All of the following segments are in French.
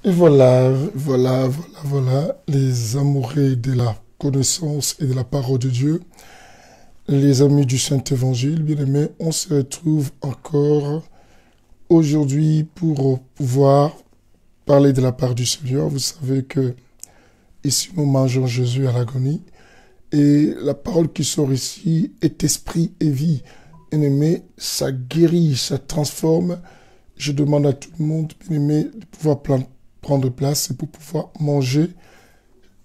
Et voilà, les amoureux de la connaissance et de la parole de Dieu, les amis du Saint-Évangile, bien-aimés, on se retrouve encore aujourd'hui pour pouvoir parler de la part du Seigneur. Vous savez que ici nous mangeons Jésus à l'agonie et la parole qui sort ici est esprit et vie. Bien-aimés, ça guérit, ça transforme. Je demande à tout le monde, bien-aimé, de pouvoir prendre place et pour pouvoir manger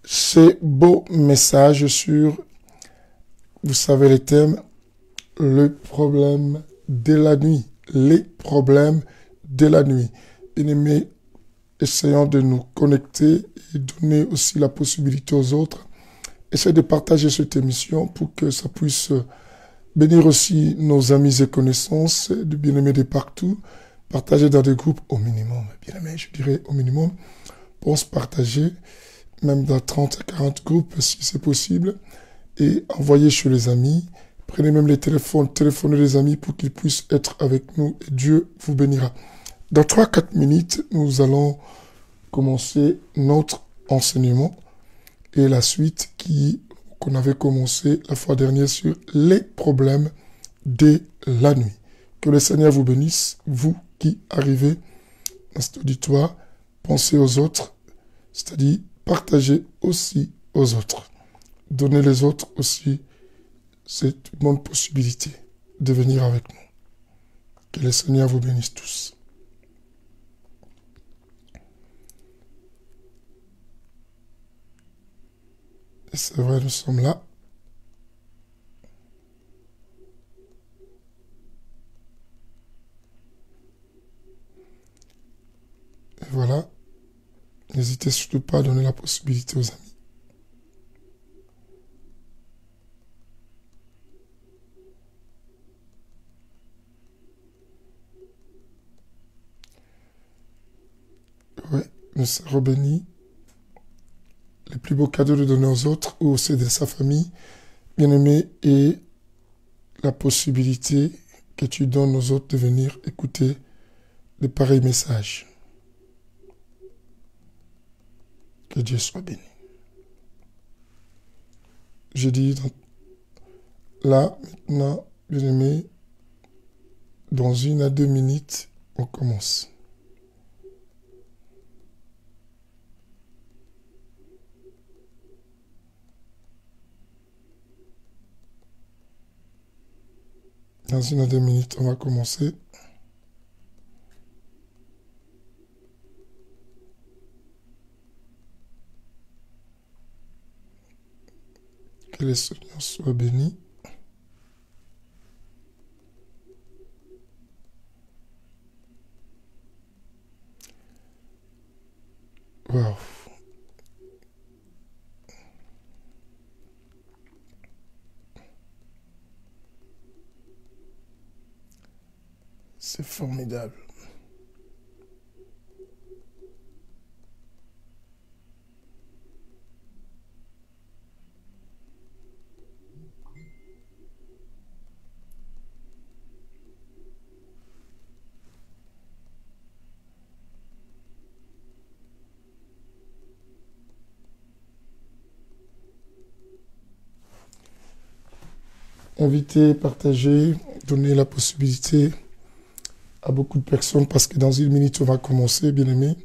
ces beaux messages sur, vous savez les thèmes, le problème de la nuit, les problèmes de la nuit. Bien-aimé, essayons de nous connecter et donner aussi la possibilité aux autres. Essayez de partager cette émission pour que ça puisse bénir aussi nos amis et connaissances, de bien-aimés de partout. Partager dans des groupes au minimum, bien-aimés, je dirais au minimum, pour se partager, même dans 30 à 40 groupes si c'est possible, et envoyer chez les amis. Prenez même les téléphones, téléphonez les amis pour qu'ils puissent être avec nous et Dieu vous bénira. Dans 3-4 minutes, nous allons commencer notre enseignement et la suite qu'on avait commencé la fois dernière sur les problèmes de la nuit. Que le Seigneur vous bénisse, vous qui arrivez dans cet auditoire, pensez aux autres, c'est-à-dire partagez aussi aux autres. Donnez les autres aussi cette bonne possibilité de venir avec nous. Que le Seigneur vous bénisse tous. Et c'est vrai, nous sommes là. Et voilà. N'hésitez surtout pas à donner la possibilité aux amis. Ouais, nous serons bénis. Les plus beaux cadeaux de donner aux autres ou aussi de sa famille, bien-aimé, et la possibilité que tu donnes aux autres de venir écouter de pareils messages. Que Dieu soit béni. Je dis là, maintenant, bien-aimé, dans 1 à 2 minutes, on commence. Dans 1 à 2 minutes, on va commencer. Que le Seigneur soit béni. Waouh. C'est formidable. Inviter, partager, donner la possibilité à beaucoup de personnes parce que dans 1 minute, on va commencer, bien aimé.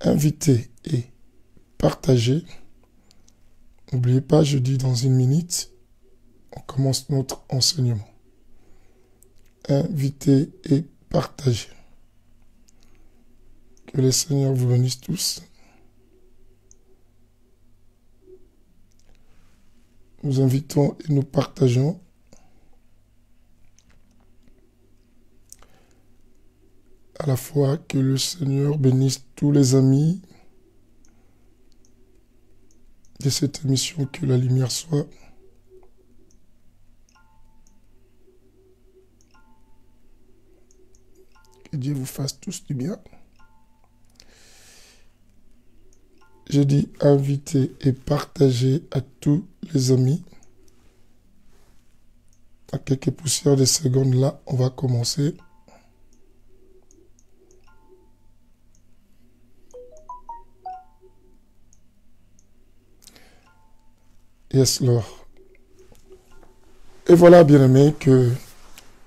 Inviter et partager. N'oubliez pas, je dis dans 1 minute, on commence notre enseignement. Inviter et partager. Que le Seigneur vous bénisse tous. Nous invitons et nous partageons. À la fois que le Seigneur bénisse tous les amis de cette émission, que la lumière soit. Que Dieu vous fasse tous du bien. Je dis inviter et partager à tous les amis. À quelques poussières de secondes là, on va commencer. Yes, Lord. Et voilà, bien-aimés, que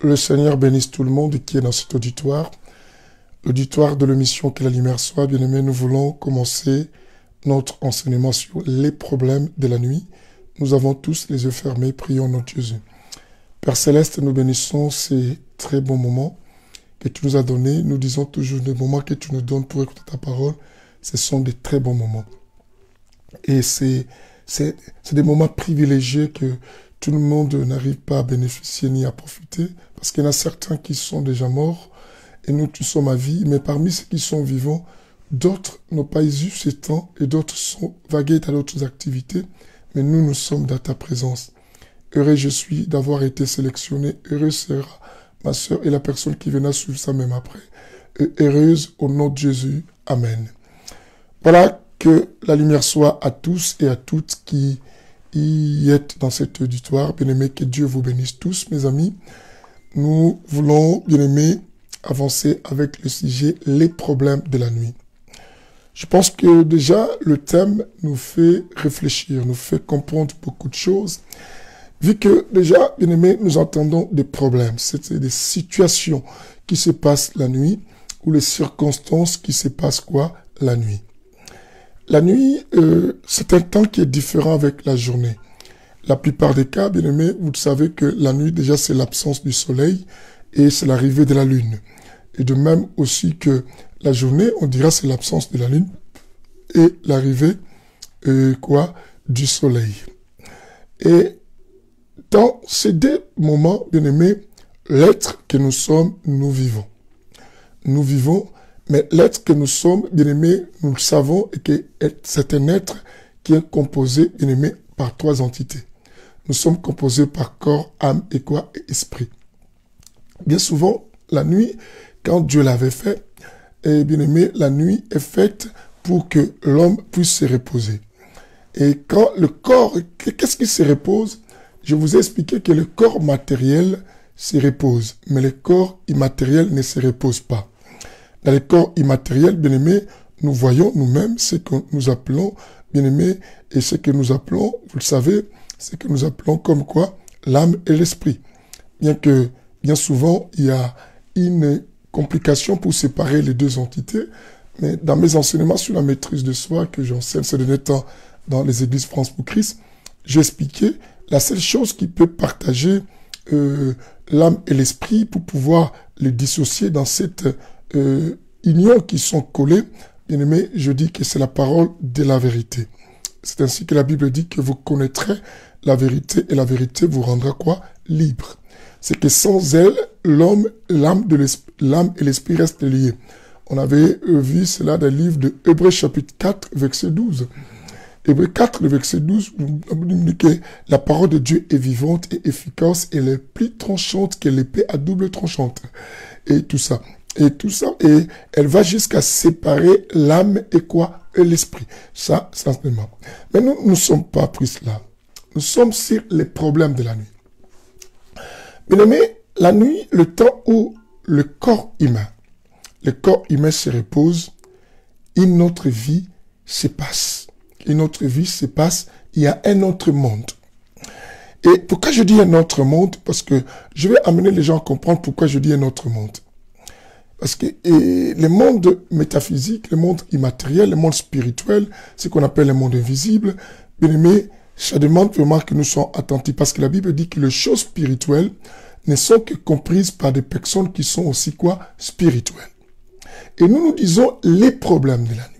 le Seigneur bénisse tout le monde qui est dans cet auditoire. L'auditoire de l'émission Que la lumière soit. Bien-aimés, nous voulons commencer notre enseignement sur les problèmes de la nuit. Nous avons tous les yeux fermés, prions notre Jésus. Père Céleste, nous bénissons ces très bons moments que tu nous as donnés. Nous disons toujours des moments que tu nous donnes pour écouter ta parole. Ce sont des très bons moments. Et c'est des moments privilégiés que tout le monde n'arrive pas à bénéficier ni à profiter, parce qu'il y en a certains qui sont déjà morts, et nous tous sommes à vie, mais parmi ceux qui sont vivants, d'autres n'ont pas eu ce temps, et d'autres sont vagués à d'autres activités, mais nous sommes dans ta présence. Heureux je suis d'avoir été sélectionné, heureux sera ma sœur et la personne qui viendra suivre ça même après. Et heureuse au nom de Jésus. Amen. Voilà, que la lumière soit à tous et à toutes qui y êtes dans cet auditoire. Bien-aimés, que Dieu vous bénisse tous, mes amis. Nous voulons, bien-aimés, avancer avec le sujet « Les problèmes de la nuit ». Je pense que déjà, le thème nous fait réfléchir, nous fait comprendre beaucoup de choses. Vu que déjà, bien-aimés, nous entendons des problèmes, c'est des situations qui se passent la nuit ou les circonstances qui se passent quoi la nuit. La nuit, c'est un temps qui est différent avec la journée. La plupart des cas, bien aimés, vous savez que la nuit, déjà, c'est l'absence du soleil et c'est l'arrivée de la lune. Et de même aussi que la journée, on dira c'est l'absence de la lune et l'arrivée, du soleil. Et dans ces deux moments, bien aimés, l'être que nous sommes, nous vivons. Nous vivons. Mais l'être que nous sommes, bien-aimés, nous le savons, et que c'est un être qui est composé, bien-aimés, par trois entités. Nous sommes composés par corps, âme et et esprit. Bien souvent, la nuit, quand Dieu l'avait fait, et bien-aimés, la nuit est faite pour que l'homme puisse se reposer. Et quand le corps, qu'est-ce qui se repose? Je vous ai expliqué que le corps matériel se repose, mais le corps immatériel ne se repose pas. Dans les corps immatériels, bien-aimés, nous voyons nous-mêmes ce que nous appelons, bien-aimés, et ce que nous appelons, vous le savez, ce que nous appelons comme quoi? L'âme et l'esprit. Bien que, bien souvent, il y a une complication pour séparer les deux entités, mais dans mes enseignements sur la maîtrise de soi que j'enseigne ces derniers temps dans les églises France pour Christ, j'ai expliqué la seule chose qui peut partager l'âme et l'esprit pour pouvoir les dissocier dans cette union qui sont collés, bien aimé, je dis que c'est la parole de la vérité. C'est ainsi que la Bible dit que vous connaîtrez la vérité et la vérité vous rendra quoi? Libre. C'est que sans elle, l'âme et l'esprit restent liés. On avait vu cela dans le livre de Hébreux chapitre 4, verset 12. Hébreux 4, le verset 12, nous dit que la parole de Dieu est vivante et efficace et elle est plus tranchante que l'épée à double tranchante. Et tout ça, et elle va jusqu'à séparer l'âme et et l'esprit. Ça, simplement. Mais nous ne sommes pas pris là. Nous sommes sur les problèmes de la nuit. Bien aimé, la nuit, le temps où le corps humain se repose, une autre vie se passe. Une autre vie se passe, il y a un autre monde. Et pourquoi je dis un autre monde? Parce que je vais amener les gens à comprendre pourquoi je dis un autre monde. Parce que le monde métaphysique, le monde immatériel, le monde spirituel, ce qu'on appelle le monde invisible, bien aimé, ça demande vraiment que nous soyons attentifs. Parce que la Bible dit que les choses spirituelles ne sont que comprises par des personnes qui sont aussi spirituelles. Et nous disons les problèmes de la nuit.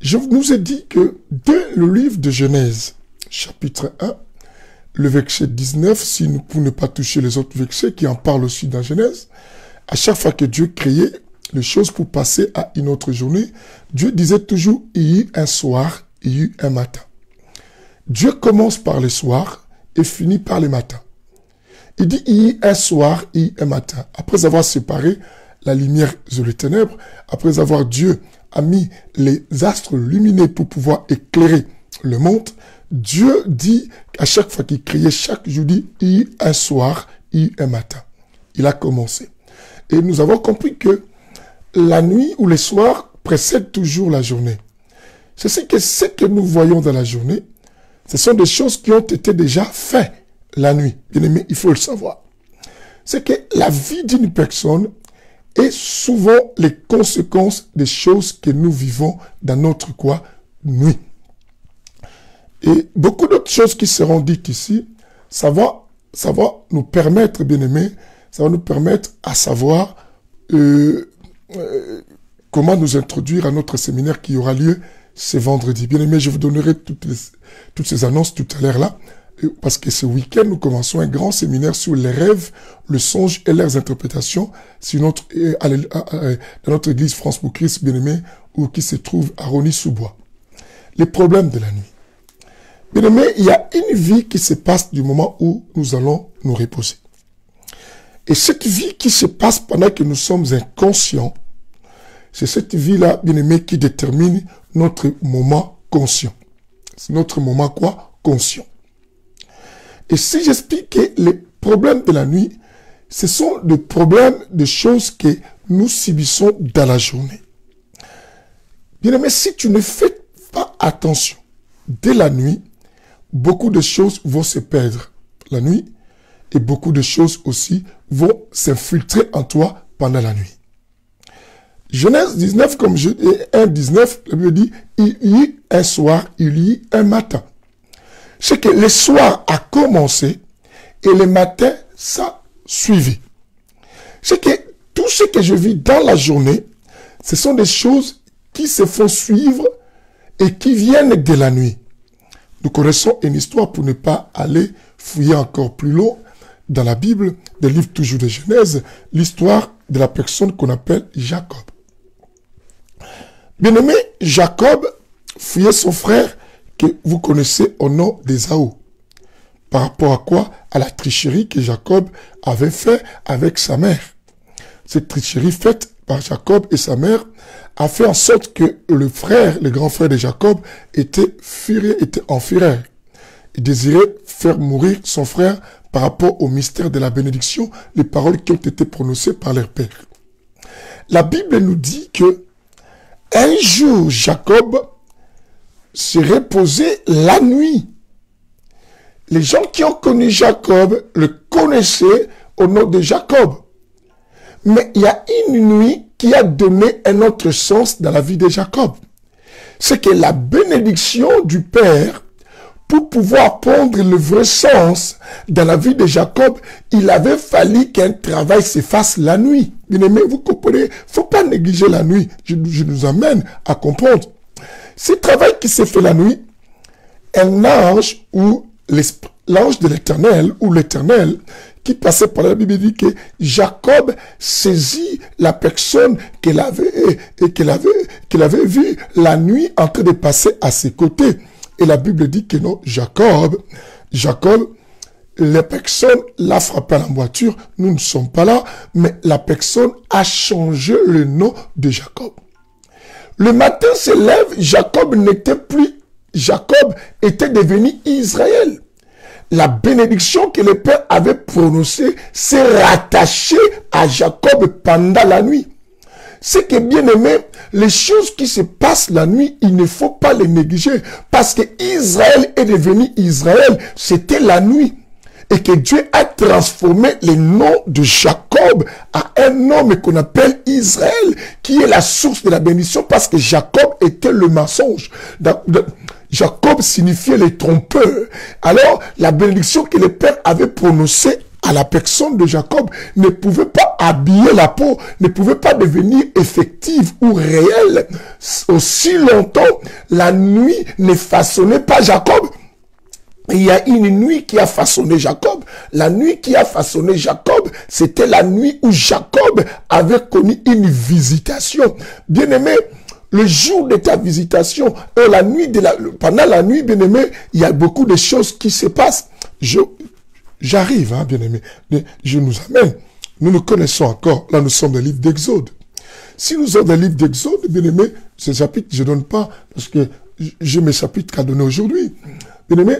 Je nous ai dit que dès le livre de Genèse, chapitre 1, le verset 19, si nous pouvons ne pas toucher les autres versets qui en parlent aussi dans Genèse, à chaque fois que Dieu créait les choses pour passer à une autre journée, Dieu disait toujours, il y eut un soir, il y eut un matin. Dieu commence par le soir et finit par le matin. Il dit, il y eut un soir, il y eut un matin. Après avoir séparé la lumière de les ténèbres, après avoir Dieu a mis les astres lumineux pour pouvoir éclairer le monde, Dieu dit, à chaque fois qu'il créait, chaque jour, il y eut un soir, il y eut un matin. Il a commencé. Et nous avons compris que la nuit ou le soir précède toujours la journée. C'est ce que nous voyons dans la journée Ce sont des choses qui ont été déjà faites la nuit. Bien aimé, il faut le savoir. C'est que la vie d'une personne est souvent les conséquences des choses que nous vivons dans notre quoi? Nuit. Et beaucoup d'autres choses qui seront dites ici, ça va nous permettre, bien aimé, ça va nous permettre à savoir comment nous introduire à notre séminaire qui aura lieu ce vendredi. Bien aimé, je vous donnerai toutes ces annonces tout à l'heure là, parce que ce week-end, nous commençons un grand séminaire sur les rêves, le songe et leurs interprétations dans notre église France pour Christ, bien aimé, ou qui se trouve à Rony-sous-Bois. Les problèmes de la nuit. Bien aimé, il y a une vie qui se passe du moment où nous allons nous reposer. Et cette vie qui se passe pendant que nous sommes inconscients, c'est cette vie-là, bien aimé, qui détermine notre moment conscient. C'est notre moment quoi? Conscient. Et si j'explique que les problèmes de la nuit, ce sont des problèmes de choses que nous subissons dans la journée. Bien aimé, si tu ne fais pas attention dès la nuit, beaucoup de choses vont se perdre la nuit et beaucoup de choses aussi vont s'infiltrer en toi pendant la nuit. Genèse 19, comme 1,19, la Bible dit, il y eut un soir, il y eut un matin. C'est que le soir a commencé et le matin, ça suivi. C'est que tout ce que je vis dans la journée, ce sont des choses qui se font suivre et qui viennent de la nuit. Nous connaissons une histoire pour ne pas aller fouiller encore plus loin dans la Bible, des livres toujours de Genèse, l'histoire de la personne qu'on appelle Jacob. Bien-aimé, Jacob fuyait son frère que vous connaissez au nom d'Ésaü. Par rapport à quoi? À la tricherie que Jacob avait fait avec sa mère. Cette tricherie faite par Jacob et sa mère a fait en sorte que le grand frère de Jacob, était en fureur. Il désirait faire mourir son frère par rapport au mystère de la bénédiction, les paroles qui ont été prononcées par leur père. La Bible nous dit que un jour, Jacob se reposait la nuit. Les gens qui ont connu Jacob le connaissaient au nom de Jacob. Mais il y a une nuit qui a donné un autre sens dans la vie de Jacob. C'est que la bénédiction du Père, pour pouvoir prendre le vrai sens dans la vie de Jacob, il avait fallu qu'un travail se fasse la nuit. Bien aimé, vous comprenez, il ne faut pas négliger la nuit. Je nous amène à comprendre. Ce travail qui s'est fait la nuit, un ange ou l'ange de l'Éternel ou l'Éternel qui passait par la Bible dit que Jacob saisit la personne qu'il avait vue la nuit en train de passer à ses côtés. Et la Bible dit que non, Jacob, la personne l'a frappé à la voiture, nous ne sommes pas là, mais la personne a changé le nom de Jacob. Le matin se lève, Jacob était devenu Israël. La bénédiction que le Père avait prononcée s'est rattachée à Jacob pendant la nuit. C'est que, bien aimé, les choses qui se passent la nuit, il ne faut pas les négliger. Parce que Israël est devenu Israël, c'était la nuit. Et que Dieu a transformé le nom de Jacob à un nom qu'on appelle Israël, qui est la source de la bénédiction, parce que Jacob était le mensonge. Jacob signifiait les trompeurs. Alors, la bénédiction que le Père avait prononcée à la personne de Jacob ne pouvait pas habiller la peau, ne pouvait pas devenir effective ou réelle. Aussi longtemps, la nuit ne façonnait pas Jacob. Il y a une nuit qui a façonné Jacob. La nuit qui a façonné Jacob, c'était la nuit où Jacob avait connu une visitation. Bien-aimé, le jour de ta visitation, pendant la nuit, bien-aimé, il y a beaucoup de choses qui se passent. J'arrive, hein, bien-aimé. Je nous amène. Nous nous connaissons encore. Là, nous sommes dans le livre d'Exode. Si nous sommes dans le livre d'Exode, bien-aimé, ce chapitre, je ne donne pas, parce que j'ai mes chapitres à donner aujourd'hui. Bien-aimé,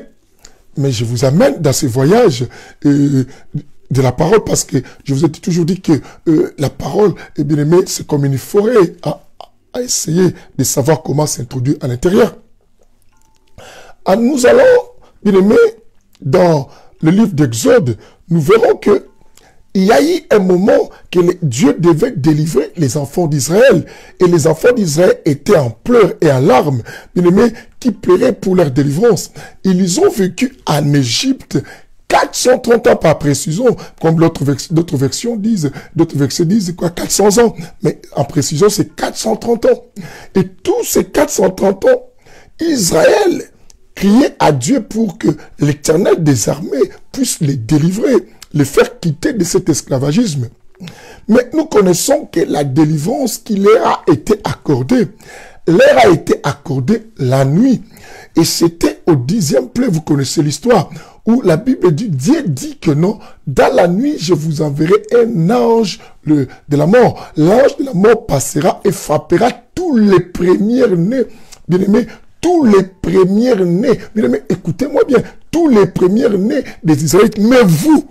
mais je vous amène dans ces voyages de la parole, parce que je vous ai toujours dit que la parole, bien-aimé, c'est comme une forêt à essayer de savoir comment s'introduire à l'intérieur. Nous allons Bien aimé, dans le livre d'Exode, nous verrons que il y a eu un moment que Dieu devait délivrer les enfants d'Israël. Et les enfants d'Israël étaient en pleurs et en larmes, bien aimé, qui pleuraient pour leur délivrance. Ils ont vécu en Égypte 430 ans par précision, comme d'autres versets disent quoi, 400 ans. Mais en précision, c'est 430 ans. Et tous ces 430 ans, Israël criait à Dieu pour que l'Éternel des armées puisse les délivrer, les faire quitter de cet esclavagisme. Mais nous connaissons que la délivrance qui leur a été accordée la nuit. Et c'était au 10e plaie, vous connaissez l'histoire, où la Bible dit, Dieu dit que non, dans la nuit, je vous enverrai un ange de la mort. L'ange de la mort passera et frappera tous les premiers-nés. Bien-aimés, tous les premiers-nés. Bien-aimés, écoutez-moi bien, tous les premiers-nés des Israélites, mais vous,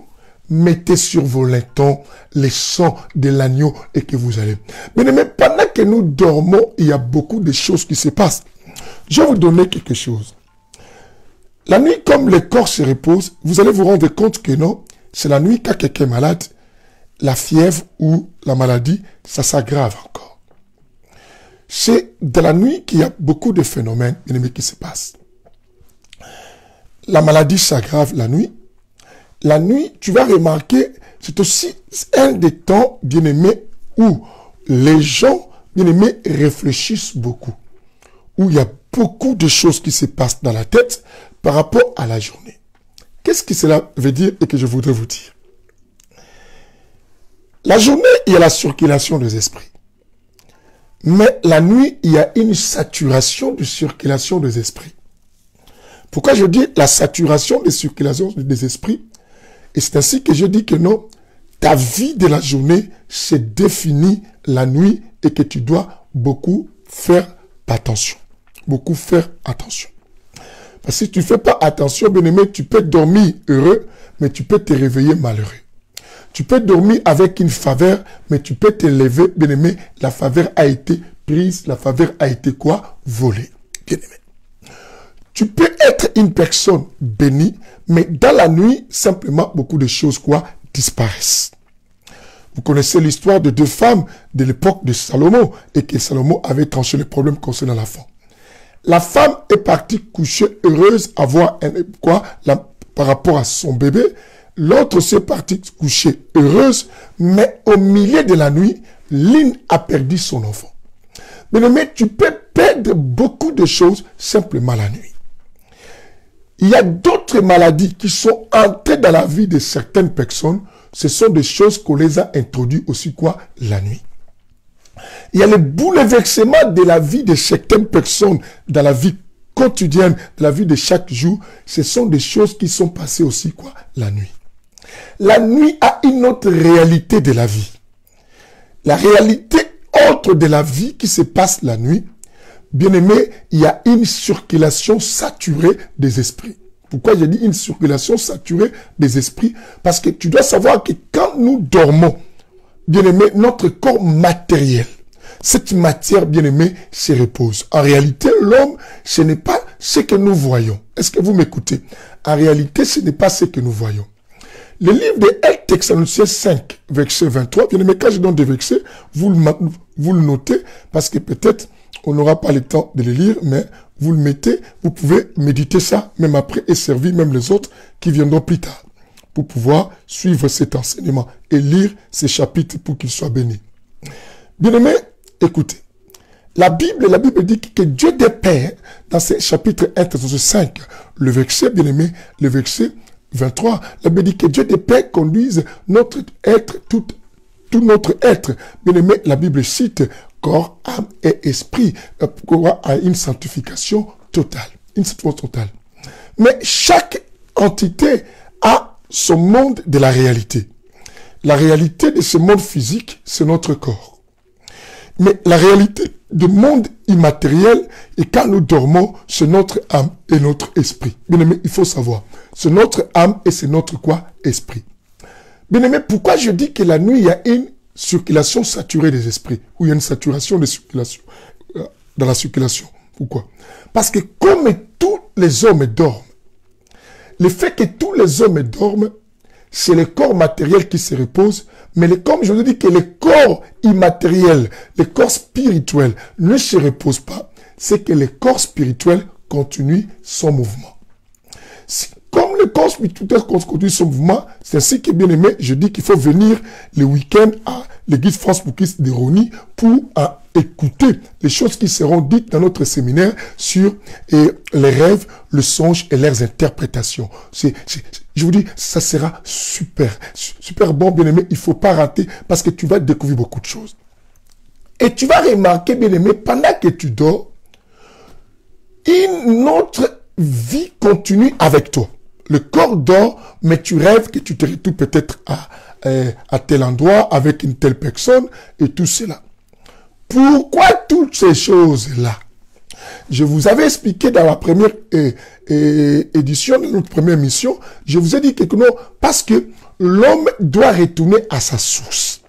mettez sur vos lintons les sangs de l'agneau et que vous allez. Bien-aimés, pendant que nous dormons, il y a beaucoup de choses qui se passent. Je vais vous donner quelque chose. La nuit, comme le corps se repose, vous allez vous rendre compte que non, c'est la nuit quand quelqu'un est malade, la fièvre ou la maladie, ça s'aggrave encore. C'est dans la nuit qu'il y a beaucoup de phénomènes, bien-aimés, qui se passent. La maladie s'aggrave la nuit. La nuit, tu vas remarquer, c'est aussi un des temps, bien-aimés, où les gens, bien-aimés, réfléchissent beaucoup. Où il y a beaucoup de choses qui se passent dans la tête par rapport à la journée. Qu'est-ce que cela veut dire et que je voudrais vous dire? La journée, il y a la circulation des esprits. Mais la nuit, il y a une saturation de circulation des esprits. Pourquoi je dis la saturation de circulation des esprits? Et c'est ainsi que je dis que non, ta vie de la journée se définit la nuit et que tu dois beaucoup faire attention. Beaucoup faire attention. Parce que si tu ne fais pas attention, bien-aimé, tu peux dormir heureux, mais tu peux te réveiller malheureux. Tu peux dormir avec une faveur, mais tu peux te lever, bien-aimé, la faveur a été prise, la faveur a été quoi? Volée. Bien-aimé. Tu peux être une personne bénie, mais dans la nuit, simplement, beaucoup de choses, quoi, disparaissent. Vous connaissez l'histoire de deux femmes de l'époque de Salomon, et que Salomon avait tranché le problème concernant la femme. La femme est partie coucher heureuse par rapport à son bébé. L'autre s'est partie coucher heureuse, mais au milieu de la nuit, l'une a perdu son enfant. Mais tu peux perdre beaucoup de choses simplement la nuit. Il y a d'autres maladies qui sont entrées dans la vie de certaines personnes. Ce sont des choses qu'on les a introduites aussi quoi la nuit. Il y a le bouleversement de la vie de certaines personnes dans la vie quotidienne, de la vie de chaque jour. Ce sont des choses qui sont passées aussi quoi la nuit. La nuit a une autre réalité de la vie. La réalité autre de la vie qui se passe la nuit, bien aimé, il y a une circulation saturée des esprits. Pourquoi j'ai dit une circulation saturée des esprits? Parce que tu dois savoir que quand nous dormons, bien aimé, notre corps matériel, cette matière, bien aimé, se repose. En réalité, l'homme, ce n'est pas ce que nous voyons. Est-ce que vous m'écoutez? En réalité, ce n'est pas ce que nous voyons. Le livre de 1 Thessaloniciens 5, verset 23, bien aimé, quand je donne des versets, vous le notez, parce que peut-être on n'aura pas le temps de les lire, mais vous le mettez, vous pouvez méditer ça, même après, et servir même les autres qui viendront plus tard, pour pouvoir suivre cet enseignement et lire ces chapitres pour qu'ils soient bénis. Bien aimé, écoutez, la Bible dit que Dieu des pères, dans ce chapitre 1 Thessaloniciens 5, le verset, bien aimé, le verset 23, la Bible dit que Dieu des pères conduise notre être, tout notre être. Bien aimé, la Bible cite corps, âme et esprit, à une sanctification totale. Une sanctification totale. Mais chaque entité a son monde de la réalité. La réalité de ce monde physique, c'est notre corps. Mais la réalité du monde immatériel, et quand nous dormons, c'est notre âme et notre esprit. Bien aimé, il faut savoir. C'est notre âme et c'est notre quoi? Esprit. Bien aimé, pourquoi je dis que la nuit, il y a une circulation saturée des esprits, ou il y a une saturation de circulation, dans la circulation? Pourquoi? Parce que comme tous les hommes dorment, le fait que tous les hommes dorment, c'est le corps matériel qui se repose, mais comme je vous dis que le corps immatériel, le corps spirituel ne se repose pas, c'est que le corps spirituel continue son mouvement. Comme le corps spirituel continue son mouvement, c'est ainsi que, bien aimé, je dis qu'il faut venir le week-end à l'église France pour Christ de Rony pour écouter les choses qui seront dites dans notre séminaire sur les rêves, le songe et leurs interprétations. Je vous dis, ça sera super, super bon, bien aimé. Il ne faut pas rater parce que tu vas découvrir beaucoup de choses. Et tu vas remarquer, bien aimé, pendant que tu dors, une autre vie continue avec toi. Le corps dort, mais tu rêves que tu te retrouves peut-être à tel endroit avec une telle personne et tout cela. Pourquoi toutes ces choses-là? Je vous avais expliqué dans la première édition de notre première mission, je vous ai dit que non, parce que l'homme doit retourner à sa source.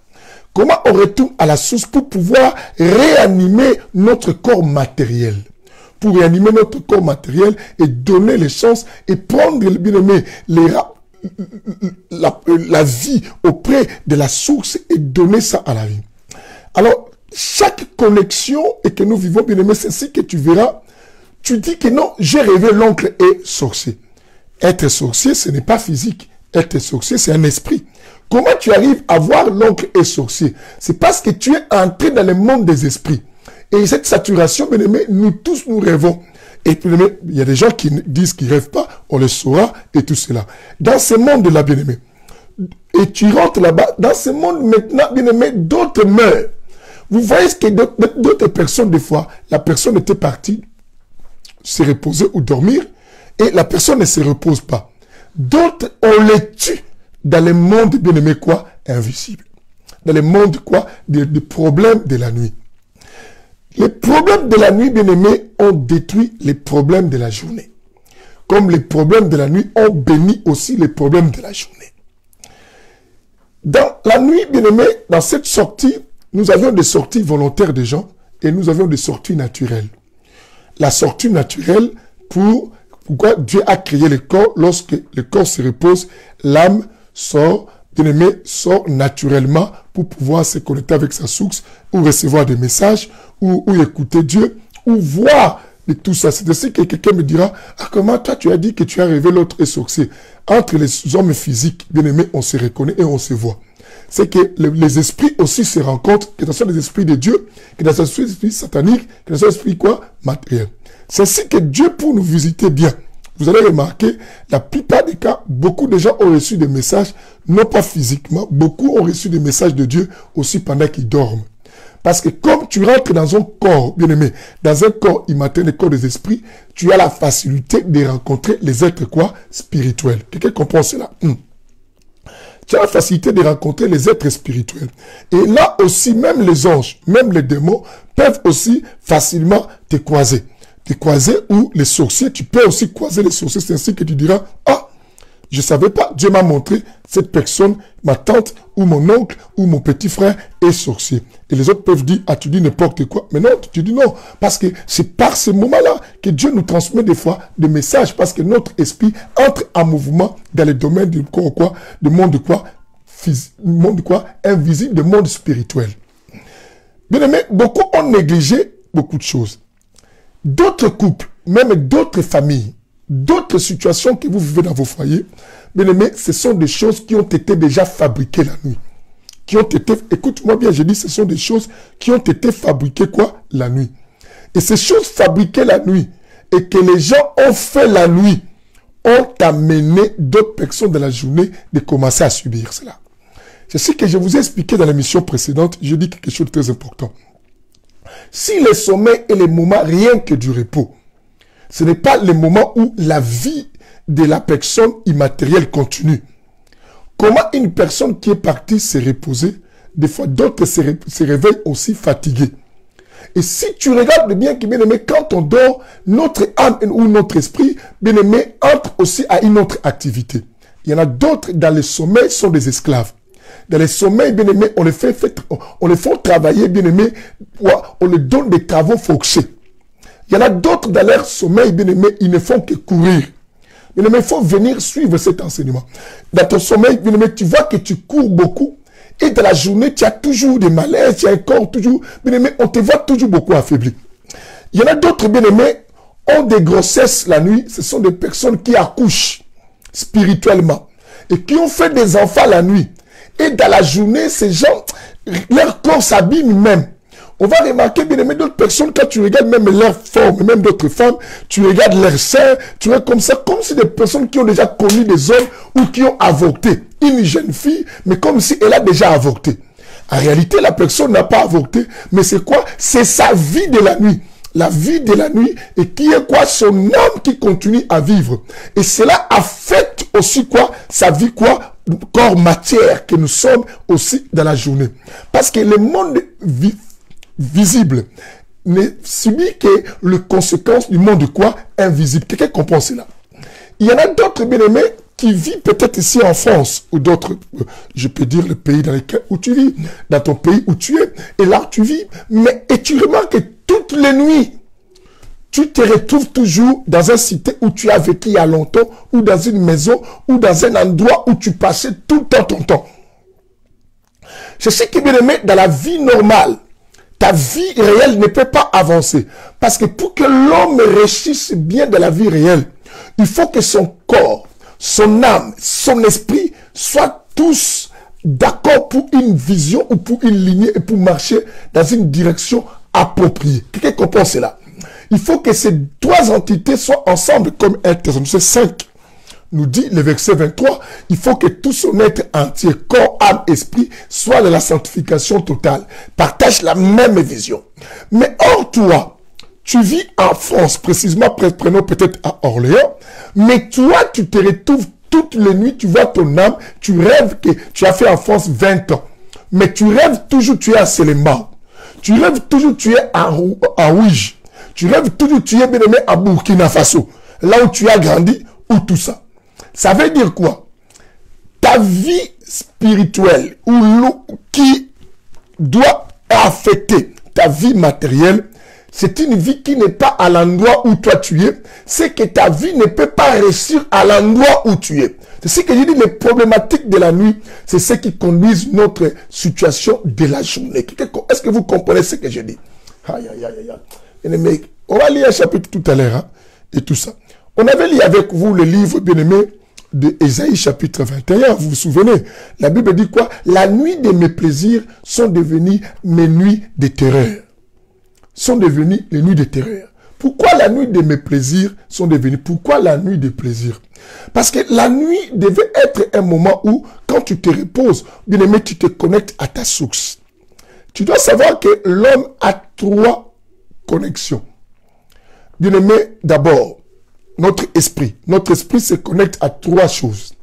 Comment on retourne à la source pour pouvoir réanimer notre corps matériel? Pour réanimer notre corps matériel et donner les chances et prendre, bien aimé, la vie auprès de la source et donner ça à la vie. Alors, chaque connexion et que nous vivons, bien aimé, c'est ainsi que tu verras, tu dis que non, j'ai rêvé l'oncle est sorcier. Être sorcier, ce n'est pas physique. Être sorcier, c'est un esprit. Comment tu arrives à voir l'oncle est sorcier? C'est parce que tu es entré dans le monde des esprits. Et cette saturation, bien aimé, nous tous, nous rêvons. Et bien aimé, il y a des gens qui disent qu'ils ne rêvent pas, on le saura, et tout cela. Dans ce monde-là, bien aimé, et tu rentres là-bas, dans ce monde maintenant, bien aimé, d'autres meurent. Vous voyez ce que d'autres personnes, des fois, la personne était partie se reposer ou dormir, et la personne ne se repose pas. D'autres, on les tue dans le monde, bien aimé, quoi? Invisible. Dans le monde, quoi? Des problèmes de la nuit. Les problèmes de la nuit, bien aimés, ont détruit les problèmes de la journée. Comme les problèmes de la nuit ont béni aussi les problèmes de la journée. Dans la nuit, bien aimé, dans cette sortie, nous avions des sorties volontaires des gens et nous avions des sorties naturelles. La sortie naturelle, pourquoi Dieu a créé le corps, lorsque le corps se repose, l'âme sort, bien aimé, sort naturellement pour pouvoir se connecter avec sa source ou recevoir des messages ou écouter Dieu ou voir de tout ça. C'est ainsi que quelqu'un me dira, ah, comment toi tu as dit que tu as rêvé l'autre est sorcier? Entre les hommes physiques, bien aimés, on se reconnaît et on se voit. C'est que les esprits aussi se rencontrent, que ce soit les esprits de Dieu, que ce soit les esprits sataniques, que ce soit les esprits quoi? Matériels. C'est ainsi que Dieu, pour nous visiter bien, vous allez remarquer, la plupart des cas, beaucoup de gens ont reçu des messages, non pas physiquement, beaucoup ont reçu des messages de Dieu aussi pendant qu'ils dorment. Parce que comme tu rentres dans un corps, bien aimé, dans un corps immatériel, le corps des esprits, tu as la facilité de rencontrer les êtres quoi? Spirituels. Quelqu'un comprend cela? Tu as la facilité de rencontrer les êtres spirituels. Et là aussi, même les anges, même les démons, peuvent aussi facilement te croiser. Te croiser ou les sorciers, tu peux aussi croiser les sorciers. C'est ainsi que tu diras, ah, je ne savais pas, Dieu m'a montré cette personne, ma tante ou mon oncle ou mon petit frère est sorcier. Et les autres peuvent dire, ah, tu dis n'importe quoi. Mais non, tu dis non. Parce que c'est par ce moment-là que Dieu nous transmet des fois des messages. Parce que notre esprit entre en mouvement dans les domaines du corps, quoi, du monde quoi, monde quoi, invisible, du monde spirituel. Bien aimé, beaucoup ont négligé beaucoup de choses. D'autres couples, même d'autres familles, d'autres situations que vous vivez dans vos foyers, bien aimé, ce sont des choses qui ont été déjà fabriquées la nuit. Qui ont été, écoute-moi bien, je dis, ce sont des choses qui ont été fabriquées quoi? La nuit. Et ces choses fabriquées la nuit, et que les gens ont fait la nuit, ont amené d'autres personnes de la journée de commencer à subir cela. C'est ce que je vous ai expliqué dans l'émission précédente, je dis quelque chose de très important. Si le sommeil est le moment rien que du repos, ce n'est pas le moment où la vie de la personne immatérielle continue. Comment une personne qui est partie se reposer, des fois d'autres se réveillent aussi fatigués. Et si tu regardes bien, bien aimé, quand on dort, notre âme ou notre esprit, bien aimé, entre aussi à une autre activité. Il y en a d'autres dans le sommeil sont des esclaves. Dans le sommeil, bien aimé, on les fait travailler, bien aimé, on leur donne des travaux forcés. Il y en a d'autres dans leur sommeil, bien aimé, ils ne font que courir. Bien aimé, il faut venir suivre cet enseignement. Dans ton sommeil, bien aimé, tu vois que tu cours beaucoup. Et dans la journée, tu as toujours des malaises, tu as un corps toujours... Bien aimé, on te voit toujours beaucoup affaibli. Il y en a d'autres, bien aimés, ont des grossesses la nuit. Ce sont des personnes qui accouchent spirituellement. Et qui ont fait des enfants la nuit. Et dans la journée, ces gens, leur corps s'abîme même. On va remarquer, bien aimé, d'autres personnes, quand tu regardes même leur forme, même d'autres femmes, tu regardes leurs seins, tu vois comme ça, comme si des personnes qui ont déjà connu des hommes ou qui ont avorté. Une jeune fille, mais comme si elle a déjà avorté. En réalité, la personne n'a pas avorté, mais c'est quoi? C'est sa vie de la nuit. La vie de la nuit, et qui est quoi? Son âme qui continue à vivre. Et cela affecte aussi quoi? Sa vie quoi? Corps matière que nous sommes aussi dans la journée. Parce que le monde visible ne subit que les conséquences du monde quoi? Invisible. Quelqu'un comprend cela? Il y en a d'autres bien-aimés qui vivent peut-être ici en France ou d'autres, je peux dire le pays dans lequel où tu vis, dans ton pays où tu es, et là tu vis, mais et tu remarques que toutes les nuits, tu te retrouves toujours dans un cité où tu as vécu il y a longtemps, ou dans une maison, ou dans un endroit où tu passais tout le temps ton temps. Je sais que bien aimé, dans la vie normale, ta vie réelle ne peut pas avancer. Parce que pour que l'homme réussisse bien dans la vie réelle, il faut que son corps, son âme, son esprit soient tous d'accord pour une vision ou pour une lignée et pour marcher dans une direction appropriée. Quelqu'un comprend cela? Il faut que ces trois entités soient ensemble comme un Thessaloniciens 5. Nous dit le verset 23, il faut que tout son être entier, corps, âme, esprit, soit de la sanctification totale. Partage la même vision. Mais hors toi, tu vis en France, précisément, prenons peut-être à Orléans, mais toi, tu te retrouves toutes les nuits, tu vois ton âme, tu rêves que tu as fait en France 20 ans. Mais tu rêves toujours, tu es à Séléma. Tu rêves toujours, tu es à Ouige. Tu rêves toujours, tu es bien aimé à Burkina Faso. Là où tu as grandi, ou tout ça. Ça veut dire quoi? Ta vie spirituelle, ou qui doit affecter ta vie matérielle, c'est une vie qui n'est pas à l'endroit où toi tu es. C'est que ta vie ne peut pas réussir à l'endroit où tu es. C'est ce que je dis, les problématiques de la nuit, c'est ce qui conduisent notre situation de la journée. Est-ce que vous comprenez ce que je dis? Aïe, aïe, aïe, aïe. Mais on va lire un chapitre tout à l'heure, hein, et tout ça. On avait lu avec vous le livre bien-aimé de Ésaïe chapitre 21, vous vous souvenez? La Bible dit quoi? La nuit de mes plaisirs sont devenues mes nuits de terreur. Sont devenues les nuits de terreur. Pourquoi la nuit de mes plaisirs sont devenues? Pourquoi la nuit de plaisir? Parce que la nuit devait être un moment où, quand tu te reposes, bien-aimé, tu te connectes à ta source. Tu dois savoir que l'homme a trois connexions. Bien-aimé, d'abord, notre esprit. Notre esprit se connecte à trois choses.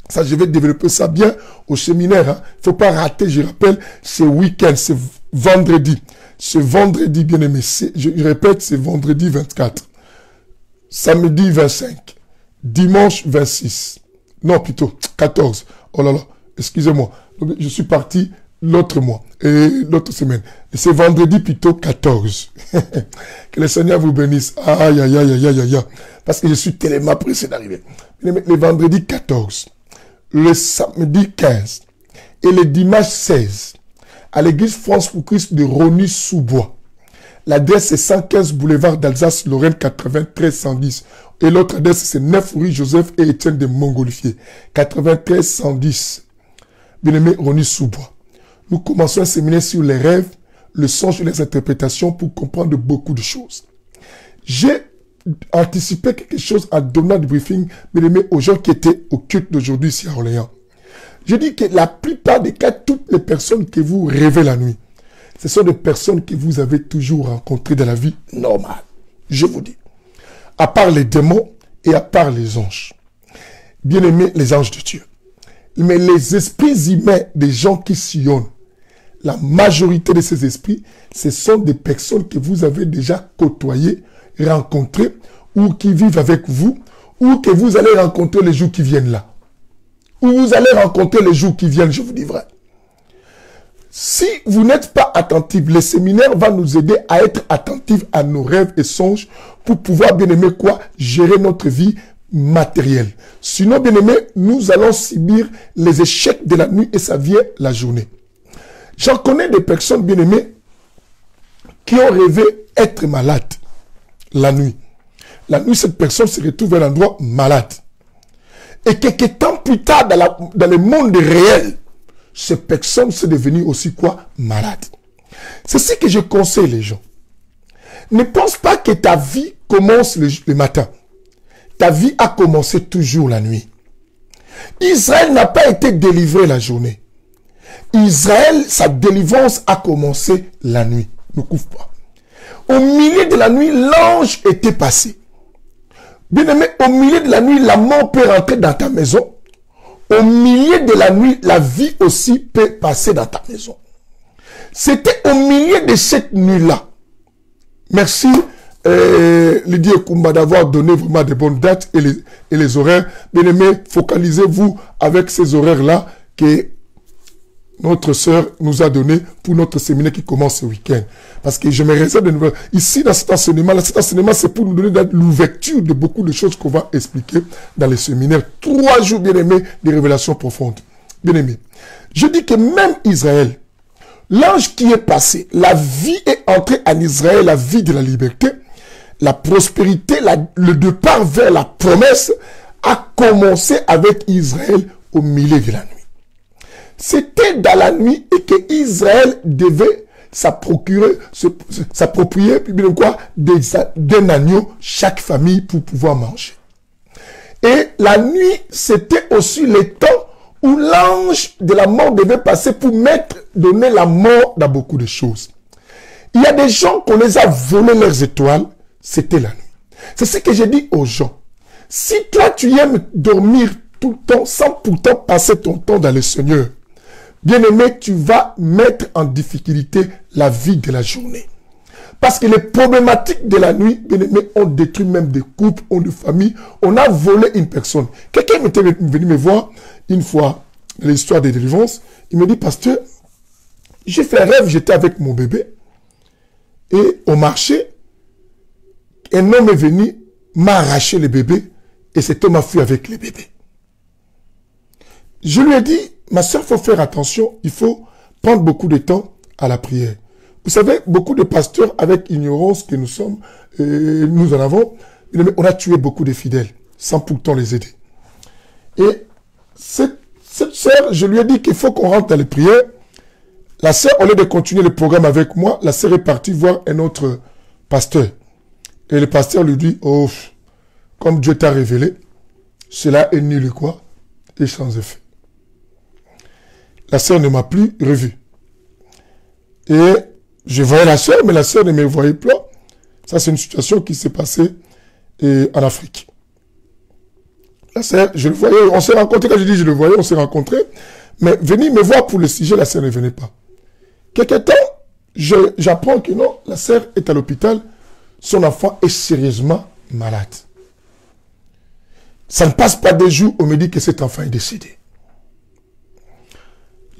Ça, je vais développer ça bien au séminaire. Il ne faut pas rater, je rappelle, ce week-end, ce vendredi. Ce vendredi, bien-aimé, je répète, c'est vendredi 24. Samedi 25. Dimanche 26. Non, plutôt 14. Oh là là, excusez-moi. Je suis parti l'autre mois et l'autre semaine. Et c'est vendredi plutôt 14. Que le Seigneur vous bénisse. Aïe, aïe, aïe, aïe, aïe, aïe. Parce que je suis tellement pressé d'arriver. Le vendredi 14, le samedi 15 et le dimanche 16, à l'église France pour Christ de Rosny-sous-Bois. L'adresse c'est 115 boulevard d'Alsace, Lorraine 93 110. Et l'autre adresse c'est 9 rue Joseph et Étienne de Montgolfier, 93 110. Bien-aimé Rosny-sous-Bois. Nous commençons un séminaire sur les rêves, le songe et les interprétations pour comprendre beaucoup de choses. J'ai anticipé quelque chose en donnant du briefing, bien aimé, aux gens qui étaient au culte d'aujourd'hui ici à Orléans. Je dis que la plupart des cas, toutes les personnes que vous rêvez la nuit, ce sont des personnes que vous avez toujours rencontrées dans la vie normale. Je vous dis. À part les démons et à part les anges. Bien aimés, les anges de Dieu. Mais les esprits humains des gens qui sillonnent, la majorité de ces esprits, ce sont des personnes que vous avez déjà côtoyées, rencontrées, ou qui vivent avec vous, ou que vous allez rencontrer les jours qui viennent là. Ou vous allez rencontrer les jours qui viennent, je vous dis vrai. Si vous n'êtes pas attentif, le séminaire va nous aider à être attentifs à nos rêves et songes pour pouvoir, bien aimer quoi, gérer notre vie matériel. Sinon, bien aimé, nous allons subir les échecs de la nuit et ça vient la journée. J'en connais des personnes, bien aimées, qui ont rêvé être malades la nuit. La nuit, cette personne se retrouve à un endroit malade. Et quelques temps plus tard, dans le monde réel, cette personne s'est devenue aussi quoi? Malade. C'est ce que je conseille les gens. Ne pense pas que ta vie commence le matin. Ta vie a commencé toujours la nuit. Israël n'a pas été délivré la journée. Israël, sa délivrance a commencé la nuit. Ne couvre pas. Au milieu de la nuit, l'ange était passé. Bien aimé, au milieu de la nuit, la mort peut rentrer dans ta maison. Au milieu de la nuit, la vie aussi peut passer dans ta maison. C'était au milieu de cette nuit-là. Merci Lydie Ekumba d'avoir donné vraiment de bonnes dates et les horaires. Bien aimé, focalisez-vous avec ces horaires-là que notre sœur nous a donné pour notre séminaire qui commence ce week-end. Parce que je me réserve de nouvelles. Ici, dans cet enseignement, c'est pour nous donner l'ouverture de beaucoup de choses qu'on va expliquer dans les séminaires. 3 jours, bien aimés, de révélations profondes. Bien aimés. Je dis que même Israël, l'ange qui est passé, la vie est entrée en Israël, la vie de la liberté, la prospérité, le départ vers la promesse a commencé avec Israël au milieu de la nuit. C'était dans la nuit et que Israël devait s'approprier d'un agneau chaque famille pour pouvoir manger. Et la nuit, c'était aussi le temps où l'ange de la mort devait passer pour donner la mort dans beaucoup de choses. Il y a des gens qu'on les a volé leurs étoiles, c'était la nuit. C'est ce que j'ai dit aux gens. Si toi tu aimes dormir tout le temps sans pourtant passer ton temps dans le Seigneur, bien-aimé, tu vas mettre en difficulté la vie de la journée. Parce que les problématiques de la nuit, bien-aimé, ont détruit même des couples, ont des familles. On a volé une personne. Quelqu'un était venu me voir une fois dans l'histoire des délivrances. Il me dit, pasteur, j'ai fait un rêve, j'étais avec mon bébé. Et au marché, un homme est venu, m'a arraché le bébé. Et cet homme a fui avec le bébé. Je lui ai dit, ma soeur, il faut faire attention, il faut prendre beaucoup de temps à la prière. Vous savez, beaucoup de pasteurs, avec ignorance que nous sommes, nous en avons, on a tué beaucoup de fidèles, sans pourtant les aider. Et cette sœur, je lui ai dit qu'il faut qu'on rentre dans les prières. La sœur, au lieu de continuer le programme avec moi, la sœur est partie voir un autre pasteur. Et le pasteur lui dit, oh, comme Dieu t'a révélé, cela est nul et quoi? Et sans effet. La sœur ne m'a plus revu. Et je voyais la sœur, mais la sœur ne me voyait pas. Ça, c'est une situation qui s'est passée en Afrique. La sœur, je le voyais, on s'est rencontrés, quand je dis je le voyais, on s'est rencontrés. Mais venir me voir pour le sujet, la sœur ne venait pas. Quelque temps, j'apprends que non, la sœur est à l'hôpital, son enfant est sérieusement malade. Ça ne passe pas 2 jours, on me dit que cet enfant est décédé.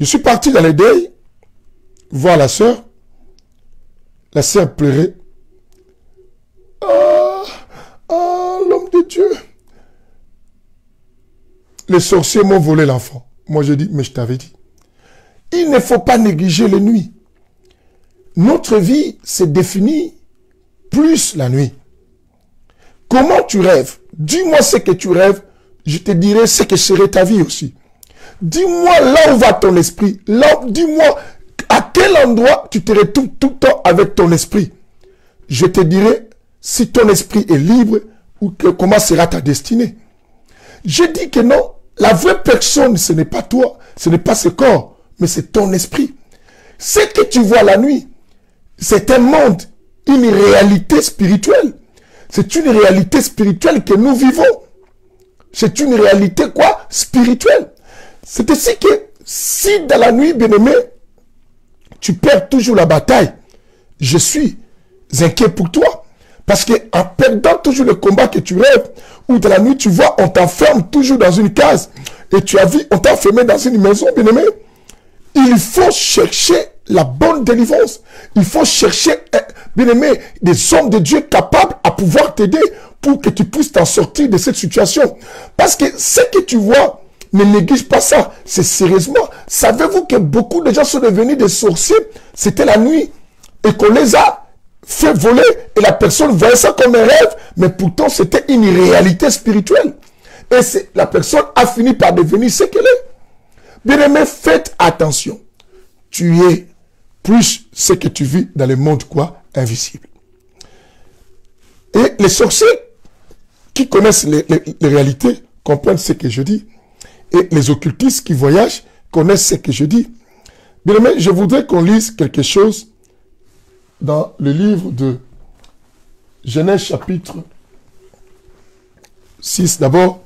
Je suis parti dans les deuils, voir la sœur. La sœur pleurait. Ah, l'homme de Dieu. Les sorciers m'ont volé l'enfant. Moi, je dis, mais je t'avais dit. Il ne faut pas négliger les nuits. Notre vie se définit plus la nuit. Comment tu rêves? Dis-moi ce que tu rêves, je te dirai ce que serait ta vie aussi. Dis-moi là où va ton esprit. Dis-moi à quel endroit tu te retrouves tout le temps avec ton esprit. Je te dirai si ton esprit est libre ou comment sera ta destinée. Je dis que non, la vraie personne, ce n'est pas toi, ce n'est pas ce corps, mais c'est ton esprit. Ce que tu vois la nuit, c'est un monde, une réalité spirituelle. C'est une réalité spirituelle que nous vivons. C'est une réalité quoi? Spirituelle. C'est ainsi que si dans la nuit, bien-aimé, tu perds toujours la bataille, je suis inquiet pour toi. Parce qu'en perdant toujours le combat que tu rêves, ou dans la nuit, tu vois, on t'enferme toujours dans une case, et tu as vu, on t'a enfermé dans une maison, bien-aimé. Il faut chercher la bonne délivrance. Il faut chercher, bien-aimé, des hommes de Dieu capables à pouvoir t'aider pour que tu puisses t'en sortir de cette situation. Parce que ce que tu vois, ne néglige pas ça. C'est sérieusement. Savez-vous que beaucoup de gens sont devenus des sorciers? C'était la nuit. Et qu'on les a fait voler. Et la personne voyait ça comme un rêve. Mais pourtant, c'était une réalité spirituelle. Et la personne a fini par devenir ce qu'elle est. Bien-aimé, faites attention. Tu es plus ce que tu vis dans le monde quoi? Invisible. Et les sorciers qui connaissent les réalités comprennent ce que je dis. Et les occultistes qui voyagent connaissent ce que je dis. Bien aimé, je voudrais qu'on lise quelque chose dans le livre de Genèse chapitre 6 d'abord,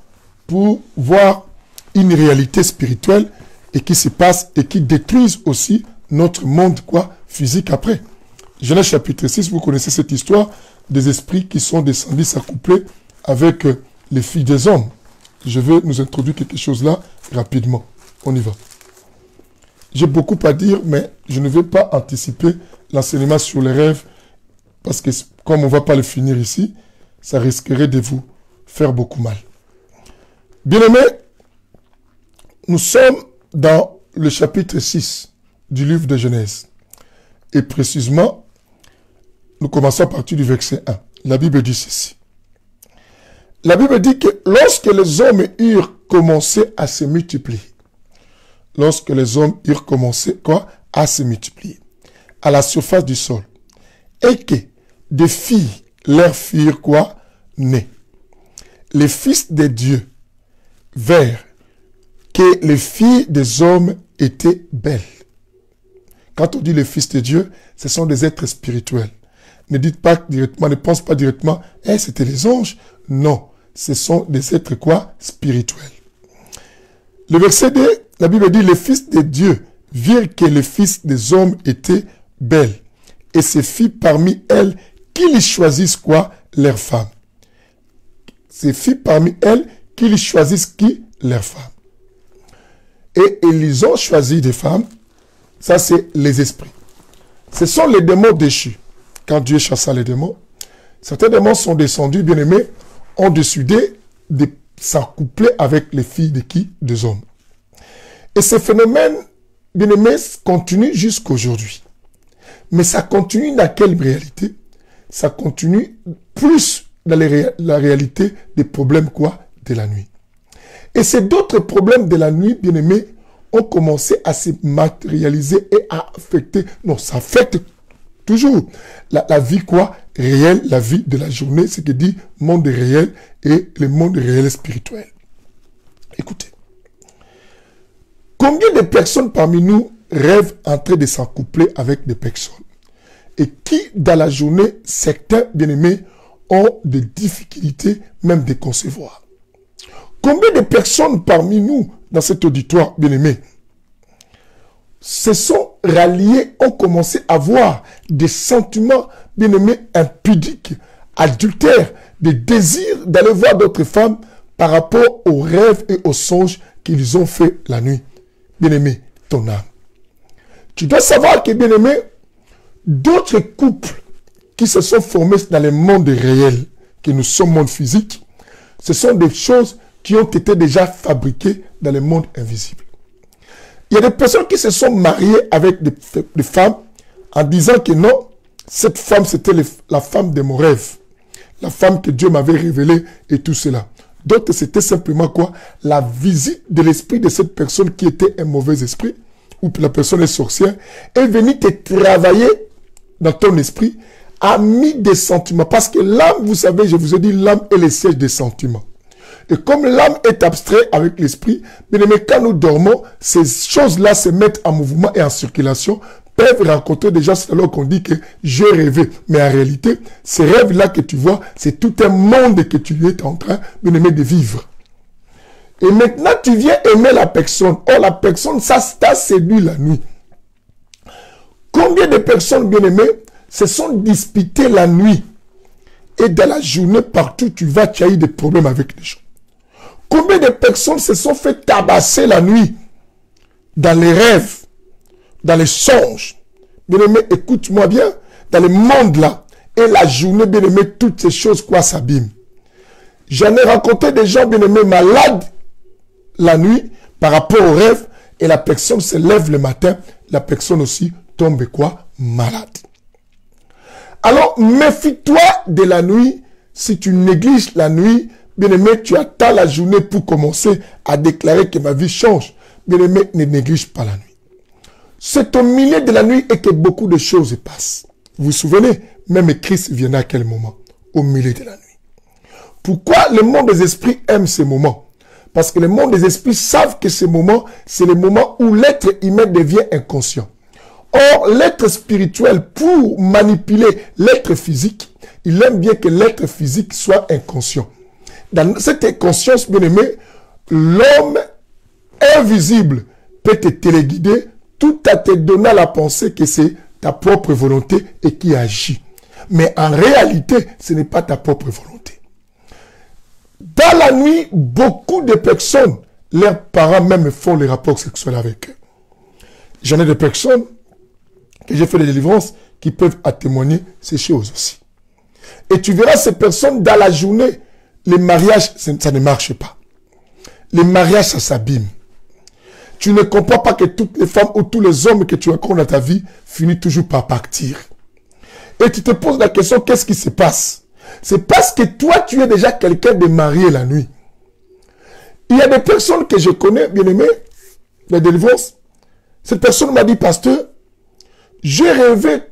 pour voir une réalité spirituelle et qui se passe et qui détruise aussi notre monde quoi, physique après. Genèse chapitre 6, vous connaissez cette histoire des esprits qui sont descendus s'accoupler avec les filles des hommes. Je vais nous introduire quelque chose là rapidement. On y va. J'ai beaucoup à dire, mais je ne vais pas anticiper l'enseignement sur les rêves parce que comme on ne va pas le finir ici, ça risquerait de vous faire beaucoup mal. Bien-aimés, nous sommes dans le chapitre 6 du livre de Genèse. Et précisément, nous commençons à partir du verset 1. La Bible dit ceci. La Bible dit que lorsque les hommes eurent commencé à se multiplier, lorsque les hommes eurent commencé quoi? À se multiplier à la surface du sol, et que des filles leur firent quoi? Nées. Les fils de Dieu virent que les filles des hommes étaient belles. Quand on dit les fils de Dieu, ce sont des êtres spirituels. Ne dites pas directement, ne pense pas directement, c'était les anges. Non, ce sont des êtres quoi? Spirituels. Le verset 2, la Bible dit, les fils de Dieu virent que les fils des hommes étaient belles. Et ces filles parmi elles, qu'ils choisissent quoi? Leurs femmes. Ces filles parmi elles, qu'ils choisissent qui? Leurs femmes. Et ils ont choisi des femmes, ça c'est les esprits. Ce sont les démons déchus. Quand Dieu chassa les démons, certains démons sont descendus, bien-aimés, ont décidé de s'accoupler avec les filles de qui? Des hommes. Et ce phénomène, bien-aimés, continue jusqu'aujourd'hui. Mais ça continue dans quelle réalité? Ça continue plus dans la réalité des problèmes quoi? De la nuit. Et ces d'autres problèmes de la nuit, bien-aimés, ont commencé à se matérialiser et à affecter. Non, ça affecte toujours la vie quoi? Réelle, la vie de la journée, ce que dit monde réel et le monde réel spirituel. Écoutez. Combien de personnes parmi nous rêvent en train de s'accoupler avec des personnes et qui, dans la journée, certains bien-aimés, ont des difficultés même de concevoir. Combien de personnes parmi nous, dans cet auditoire bien-aimé, se sont ralliés, ont commencé à avoir des sentiments bien-aimés impudiques, adultères, des désirs d'aller voir d'autres femmes par rapport aux rêves et aux songes qu'ils ont fait la nuit. Bien-aimé, ton âme. Tu dois savoir que, bien-aimé, d'autres couples qui se sont formés dans le monde réel, que nous sommes monde physique, ce sont des choses qui ont été déjà fabriquées dans le monde invisible. Il y a des personnes qui se sont mariées avec des femmes en disant que non, cette femme c'était la femme de mon rêve, la femme que Dieu m'avait révélée et tout cela. D'autres, c'était simplement quoi? La visite de l'esprit de cette personne qui était un mauvais esprit, ou la personne est sorcière, est venue te travailler dans ton esprit, a mis des sentiments. Parce que l'âme, vous savez, je vous ai dit, l'âme est le siège des sentiments. Et comme l'âme est abstrait avec l'esprit, bien aimé, quand nous dormons, ces choses-là se mettent en mouvement et en circulation, peuvent rencontrer des gens, c'est alors qu'on dit que j'ai rêvé. Mais en réalité, ces rêves-là que tu vois, c'est tout un monde que tu es en train, bien aimé, de vivre. Et maintenant, tu viens aimer la personne. Oh, la personne, ça t'a séduit la nuit. Combien de personnes, bien aimées, se sont disputées la nuit? Et dans la journée, partout, tu vas, tu as eu des problèmes avec les gens. Combien de personnes se sont fait tabasser la nuit? Dans les rêves, dans les songes. Bien aimé, écoute-moi bien. Dans le monde là, et la journée, bien aimé, toutes ces choses, quoi, s'abîment. J'en ai rencontré des gens, bien aimés, malades la nuit par rapport au rêve, et la personne se lève le matin, la personne aussi tombe, quoi, malade. Alors, méfie-toi de la nuit. Si tu négliges la nuit, bien aimé, tu attends la journée pour commencer à déclarer que ma vie change. Bien aimé, ne néglige pas la nuit. C'est au milieu de la nuit et que beaucoup de choses passent. Vous vous souvenez, même Christ viendra à quel moment? Au milieu de la nuit. Pourquoi le monde des esprits aime ces moments? Parce que le monde des esprits savent que ces moments, c'est le moment où l'être humain devient inconscient. Or, l'être spirituel, pour manipuler l'être physique, il aime bien que l'être physique soit inconscient. Dans cette inconscience, bien aimé, l'homme invisible peut te téléguider tout à te donner la pensée que c'est ta propre volonté et qui agit. Mais en réalité, ce n'est pas ta propre volonté. Dans la nuit, beaucoup de personnes, leurs parents même font les rapports sexuels avec eux. J'en ai des personnes que j'ai fait des délivrances qui peuvent témoigner ces choses aussi. Et tu verras ces personnes dans la journée, les mariages, ça ne marche pas. Les mariages, ça s'abîme. Tu ne comprends pas que toutes les femmes ou tous les hommes que tu rencontres dans ta vie finissent toujours par partir. Et tu te poses la question, qu'est-ce qui se passe? C'est parce que toi, tu es déjà quelqu'un de marié la nuit. Il y a des personnes que je connais, bien aimées, les délivrances. Cette personne m'a dit, pasteur, j'ai rêvé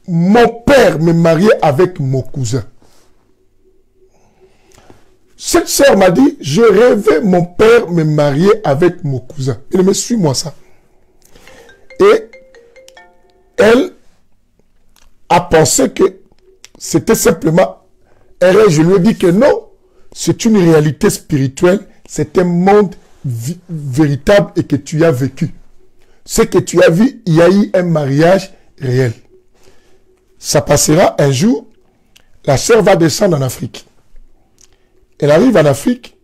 mon père me marier avec mon cousin. Cette sœur m'a dit, je rêvais mon père me marier avec mon cousin. Il me suit moi ça. Et elle a pensé que c'était simplement un rêve. Je lui ai dit que non, c'est une réalité spirituelle, c'est un monde véritable et que tu as vécu. Ce que tu as vu, il y a eu un mariage réel. Ça passera un jour, la sœur va descendre en Afrique. Elle arrive en Afrique,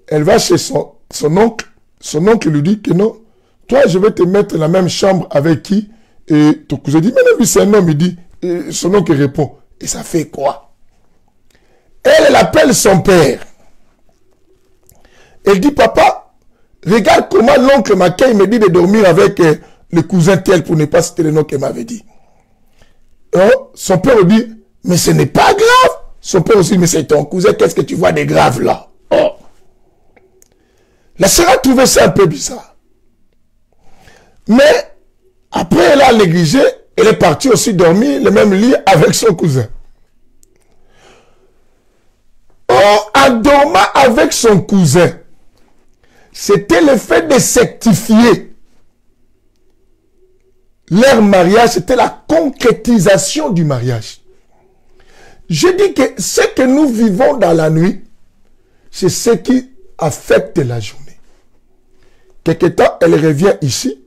elle va chez son oncle. Son oncle lui dit que non, toi je vais te mettre dans la même chambre avec qui? Et ton cousin dit, mais non, lui c'est un homme, il dit, et son oncle répond, et ça fait quoi? Elle appelle son père. Elle dit, papa, regarde comment l'oncle m'accueille, me dit de dormir avec le cousin tel, pour ne pas citer le nom qu'elle m'avait dit. Oh, son père lui dit, mais ce n'est pas grave. Son père aussi, mais c'est ton cousin, qu'est-ce que tu vois de grave là? Oh. La sœur a trouvé ça un peu bizarre. Mais, après elle a négligé, elle est partie aussi dormir le même lit avec son cousin. Oh, en dormant avec son cousin, c'était le fait de sectifier leur mariage, c'était la concrétisation du mariage. Je dis que ce que nous vivons dans la nuit, c'est ce qui affecte la journée. Quelque temps, elle revient ici.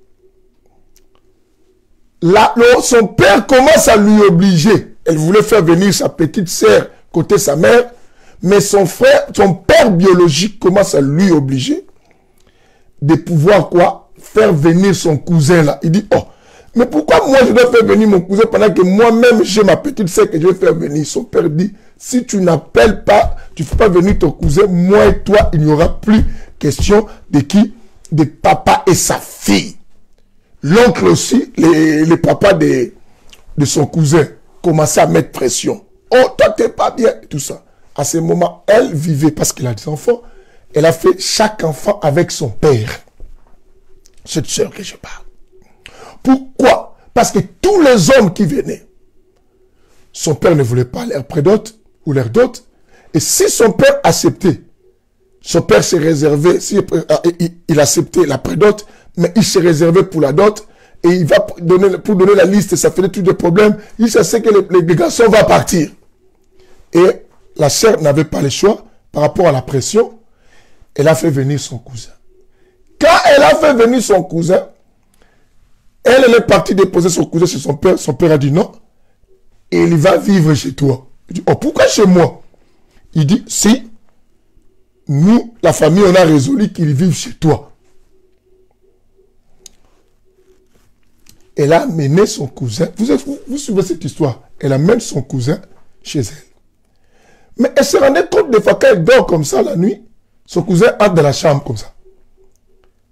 Là, son père commence à lui obliger. Elle voulait faire venir sa petite sœur côté sa mère, mais son frère, son père biologique commence à lui obliger de pouvoir quoi? Faire venir son cousin là. Il dit, oh, mais pourquoi moi je dois faire venir mon cousin pendant que moi-même j'ai ma petite sœur que je vais faire venir? Son père dit, si tu n'appelles pas, tu ne fais pas venir ton cousin, moi et toi, il n'y aura plus question de qui? De papa et sa fille. L'oncle aussi, les papas de son cousin commençaient à mettre pression. Oh, toi t'es pas bien, tout ça. À ce moment, elle vivait, parce qu'elle a des enfants, elle a fait chaque enfant avec son père. Cette sœur que je parle. Pourquoi? Parce que tous les hommes qui venaient, son père ne voulait pas leur prédote ou leur dot. Et si son père acceptait, son père s'est réservé, il acceptait la prédote, mais il s'est réservé pour la dot, et il va donner, pour donner la liste, ça fait tous des problèmes, il sait que les garçons vont partir. Et la sœur n'avait pas le choix, par rapport à la pression, elle a fait venir son cousin. Quand elle a fait venir son cousin, elle est partie déposer son cousin chez son père a dit non, et il va vivre chez toi. Il dit, oh, pourquoi chez moi? Il dit, si, nous, la famille, on a résolu qu'il vive chez toi. Elle a amené son cousin. Vous suivez cette histoire. elle amène son cousin chez elle. Mais elle se rendait compte des fois qu'elle dort comme ça la nuit, son cousin entre dans la chambre comme ça.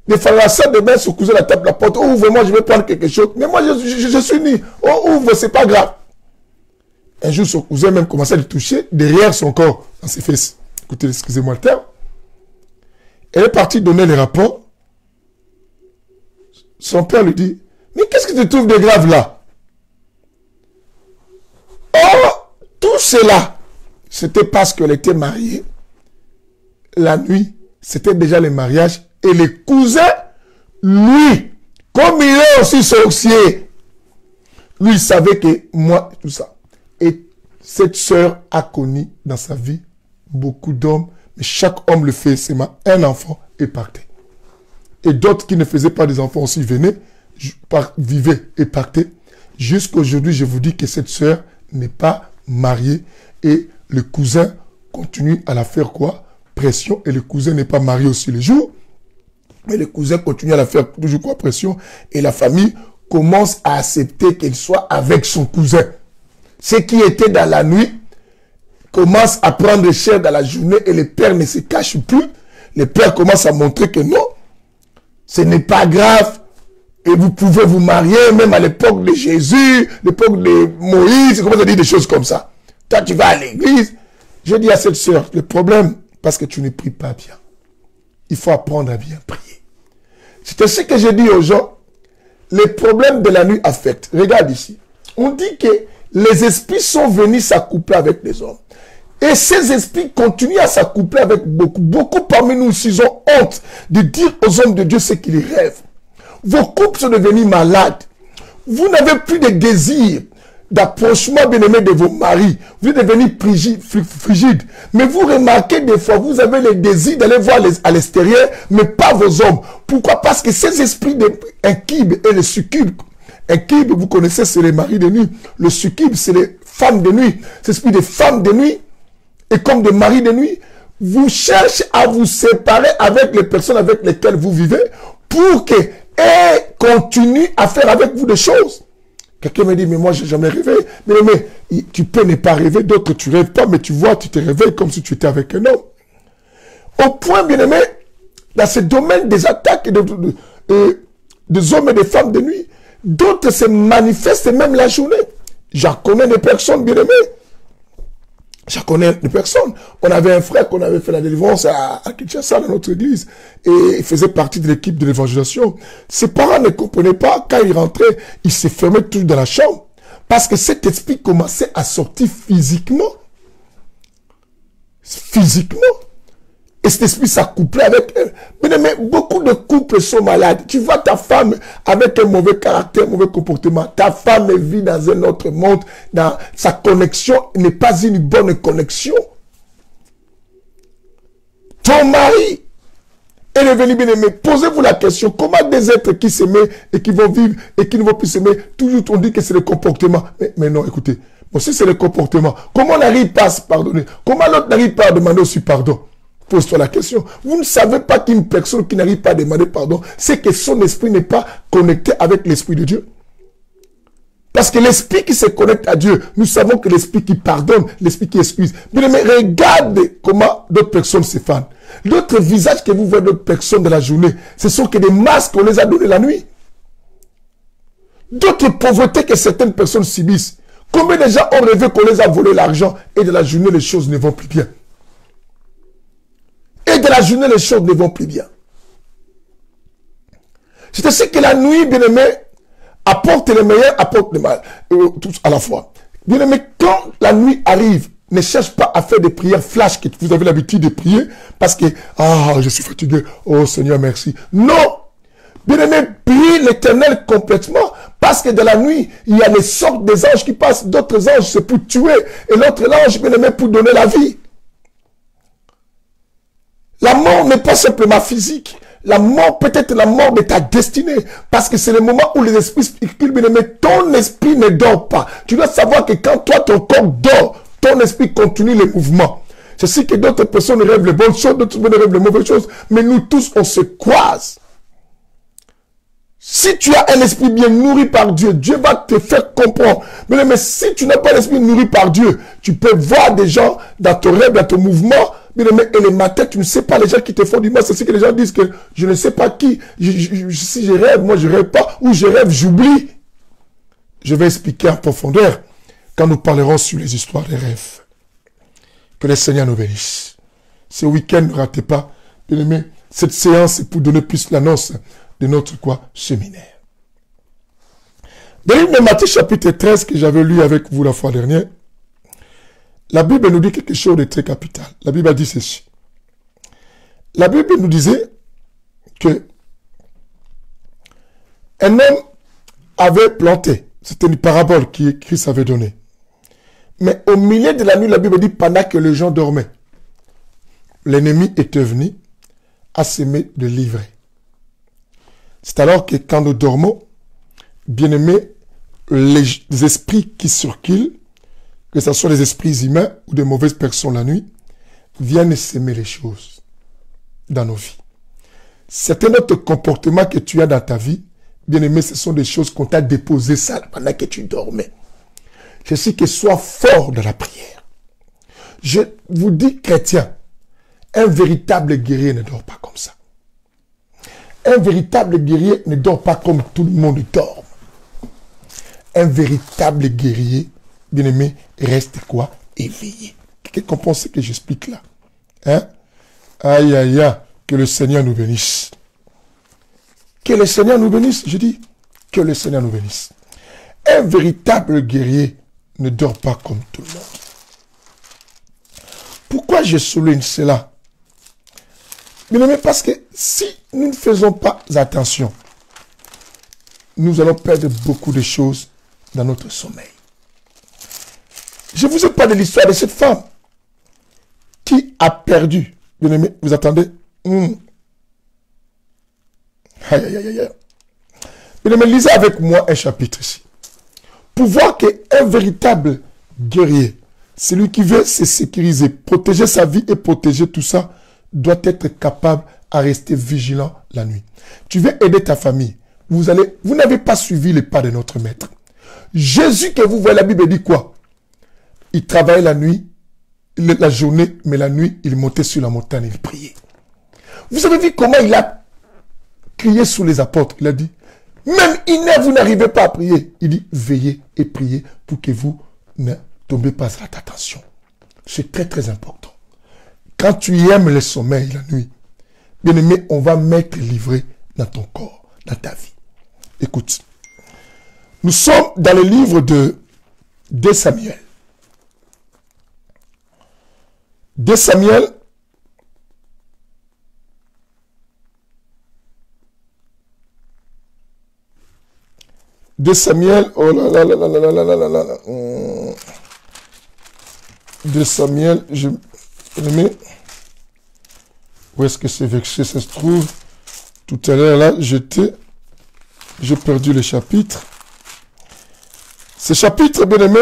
Des fois, la salle de bain, son cousin la tape la porte. Oh, ouvre, moi je vais prendre quelque chose. Mais moi je suis nu. Oh, ouvre, c'est pas grave. Un jour, son cousin même commençait à le toucher derrière son corps, dans ses fesses. Écoutez, excusez-moi le terme. Elle est partie donner les rapports. Son père lui dit, mais qu'est-ce que tu trouves de grave là? Oh, tout cela, c'était parce qu'elle était mariée. La nuit, c'était déjà le mariage. Et le cousin, lui, comme il est aussi sorcier, lui, il savait que moi, tout ça. Et cette sœur a connu dans sa vie beaucoup d'hommes. Mais chaque homme le fait seulement un enfant et partait. Et d'autres qui ne faisaient pas des enfants aussi venaient, vivaient et partaient. Jusqu'à aujourd'hui, je vous dis que cette sœur n'est pas mariée. Et le cousin continue à la faire quoi? Pression. Et le cousin n'est pas marié aussi le jour. Mais le cousin continue à la faire toujours quoi? Pression. Et la famille commence à accepter qu'elle soit avec son cousin. Ce qui était dans la nuit commence à prendre cher dans la journée et le père ne se cache plus. Le père commence à montrer que non, ce n'est pas grave. Et vous pouvez vous marier, même à l'époque de Jésus, l'époque de Moïse, comment ça dit des choses comme ça. Toi, tu vas à l'église. Je dis à cette sœur, le problème, parce que tu ne pries pas bien. Il faut apprendre à bien prier. C'est ce que je dis aux gens. Les problèmes de la nuit affectent. Regarde ici. On dit que les esprits sont venus s'accoupler avec les hommes. Et ces esprits continuent à s'accoupler avec beaucoup. Beaucoup parmi nous, s'ils ont honte de dire aux hommes de Dieu ce qu'ils rêvent. Vos couples sont devenus malades. Vous n'avez plus de désir d'approchement bien-aimé de vos maris. Vous êtes devenus frigides. Mais vous remarquez des fois, vous avez le désir d'aller voir à l'extérieur, mais pas vos hommes. Pourquoi? Parce que ces esprits d'incubes et les succubes, incubes, vous connaissez, c'est les maris de nuit. Le succube, c'est les femmes de nuit. Ces esprits des femmes de nuit, et comme des maris de nuit, vous cherchez à vous séparer avec les personnes avec lesquelles vous vivez pour qu'elles continuent à faire avec vous des choses. Quelqu'un me dit, mais moi, j'ai jamais rêvé. Mais tu peux ne pas rêver, d'autres, tu rêves pas, mais tu vois, tu te réveilles comme si tu étais avec un homme. Au point, bien aimé, dans ce domaine des attaques des hommes et des femmes de nuit, d'autres se manifestent même la journée. J'en connais des personnes, bien aimées. J'en connais des personnes. On avait un frère qu'on avait fait la délivrance à Kinshasa, dans notre église, et il faisait partie de l'équipe de l'évangélisation. Ses parents ne comprenaient pas. Quand il rentrait, il se fermait toujours dans la chambre. Parce que cet esprit commençait à sortir physiquement. Physiquement. Et cet esprit s'accouplait avec elle. Mais beaucoup de couples sont malades. Tu vois ta femme avec un mauvais caractère, un mauvais comportement. Ta femme vit dans un autre monde. Dans sa connexion n'est pas une bonne connexion. Ton mari est devenu bien-aimé. Posez-vous la question. Comment des êtres qui s'aiment et qui vont vivre et qui ne vont plus s'aimer, toujours on dit que c'est le comportement. Mais non, écoutez. Bon, si c'est le comportement, comment on n'arrive pas à se pardonner? Comment l'autre n'arrive pas à demander aussi pardon? Pose-toi la question. Vous ne savez pas qu'une personne qui n'arrive pas à demander pardon, c'est que son esprit n'est pas connecté avec l'esprit de Dieu. Parce que l'esprit qui se connecte à Dieu, nous savons que l'esprit qui pardonne, l'esprit qui excuse. Mais regardez comment d'autres personnes se fanent. D'autres visages que vous voyez d'autres personnes de la journée, ce sont que des masques qu'on les a donnés la nuit. D'autres pauvretés que certaines personnes subissent. Combien de gens ont rêvé qu'on les a volé l'argent et de la journée, les choses ne vont plus bien. Et de la journée, les choses ne vont plus bien. C'est ainsi que la nuit, bien-aimé, apporte le meilleur, apporte le mal. Tous à la fois. Bien-aimé, quand la nuit arrive, ne cherche pas à faire des prières flash que vous avez l'habitude de prier parce que, je suis fatigué, oh Seigneur, merci. Non! Bien-aimé, prie l'Éternel complètement parce que dans la nuit, il y a les sortes des anges qui passent. D'autres anges, c'est pour tuer. Et l'autre ange, bien-aimé, pour donner la vie. La mort n'est pas simplement physique. La mort peut être la mort de ta destinée. Parce que c'est le moment où les esprits spirituels, mais ton esprit ne dort pas. Tu dois savoir que quand toi, ton corps dort, ton esprit continue les mouvements. C'est ce que d'autres personnes rêvent les bonnes choses, d'autres personnes rêvent les mauvaises choses. Mais nous tous, on se croise. Si tu as un esprit bien nourri par Dieu, Dieu va te faire comprendre. Mais si tu n'as pas l'esprit nourri par Dieu, tu peux voir des gens dans ton rêve, dans ton mouvement, et le matin, tu ne sais pas les gens qui te font du mal. C'est ce que les gens disent que je ne sais pas qui. Si je rêve, moi je rêve pas. Ou je rêve, j'oublie. Je vais expliquer en profondeur quand nous parlerons sur les histoires des rêves. Que le Seigneur nous bénisse. Ce week-end, ne ratez pas. Bien-aimé, cette séance est pour donner plus l'annonce de notre séminaire. Dans le livre de Matthieu chapitre 13 que j'avais lu avec vous la fois dernière, la Bible nous dit quelque chose de très capital. La Bible a dit ceci. La Bible nous disait que un homme avait planté. C'était une parabole que Christ avait donnée. Mais au milieu de la nuit, la Bible dit, pendant que les gens dormaient, l'ennemi était venu à s'aimer de livrer. C'est alors que quand nous dormons, bien-aimés, les esprits qui circulent, que ce soit les esprits humains ou de mauvaises personnes la nuit, viennent s'aimer les choses dans nos vies. C'est un autre comportement que tu as dans ta vie. Bien-aimé, ce sont des choses qu'on t'a déposées ça pendant que tu dormais. Je sais que sois fort dans la prière. Je vous dis, chrétien, un véritable guerrier ne dort pas comme ça. Un véritable guerrier ne dort pas comme tout le monde dort. Un véritable guerrier, bien-aimé, reste quoi? Éveillé. Quelqu'un comprend ce que j'explique là? Hein? Aïe, aïe, aïe. Que le Seigneur nous bénisse. Que le Seigneur nous bénisse. Je dis, que le Seigneur nous bénisse. Un véritable guerrier ne dort pas comme tout le monde. Pourquoi je souligne cela? Bien-aimé, parce que si nous ne faisons pas attention, nous allons perdre beaucoup de choses dans notre sommeil. Je vous ai parlé de l'histoire de cette femme qui a perdu. Bien-aimé, vous attendez? Aïe, aïe, aïe, aïe. Bien-aimé, lisez avec moi un chapitre ici. Pour voir qu'un véritable guerrier, celui qui veut se sécuriser, protéger sa vie et protéger tout ça, doit être capable à rester vigilant la nuit. Tu veux aider ta famille. Vous n'avez pas suivi les pas de notre maître. Jésus que vous voyez, la Bible dit quoi? Il travaillait la nuit, la journée, mais la nuit, il montait sur la montagne, il priait. Vous avez vu comment il a crié sous les apôtres? Il a dit, même une heure, vous n'arrivez pas à prier. Il dit, veillez et priez pour que vous ne tombez pas à la tentation. C'est très, très important. Quand tu aimes le sommeil la nuit, bien aimé, on va mettre livré dans ton corps, dans ta vie. Écoute, nous sommes dans le livre de 2 Samuel. 2 Samuel, oh là là là là là là là là là là. 2 Samuel, où est-ce que ce verset se trouve? Tout à l'heure, là, j'ai perdu le chapitre. Ce chapitre, bien aimé,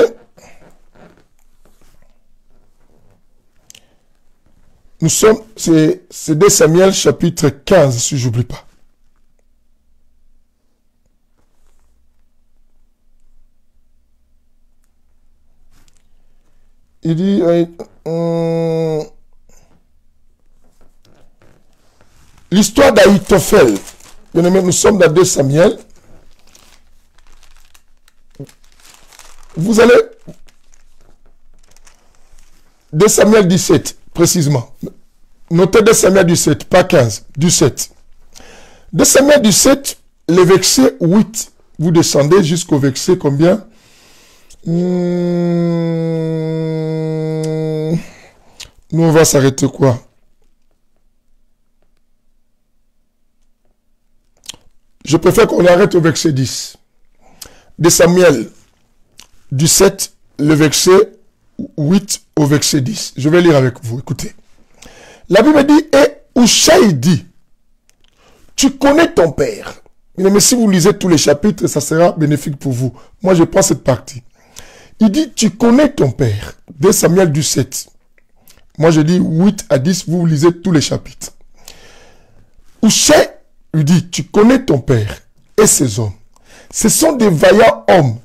c'est 2 Samuel, chapitre 15, si je n'oublie pas. Il dit, l'histoire d'Ahitophel. Bien aimé, nous sommes dans 2 Samuel. Vous allez... 2 Samuel 17, précisément. Notez 2 Samuel 17, pas 15, 17. 2 Samuel 17, le verset 8. Vous descendez jusqu'au verset combien? Nous, on va s'arrêter quoi? Je préfère qu'on arrête au verset 10. De Samuel 17, le verset 8 au verset 10. Je vais lire avec vous, écoutez. La Bible dit, et Hushai dit, tu connais ton père. Mais si vous lisez tous les chapitres, ça sera bénéfique pour vous. Moi, je prends cette partie. Il dit, tu connais ton père. 2 Samuel 17. Moi, je dis 8 à 10, vous lisez tous les chapitres. Hushai lui dit, tu connais ton père et ses hommes. Ce sont des vaillants hommes.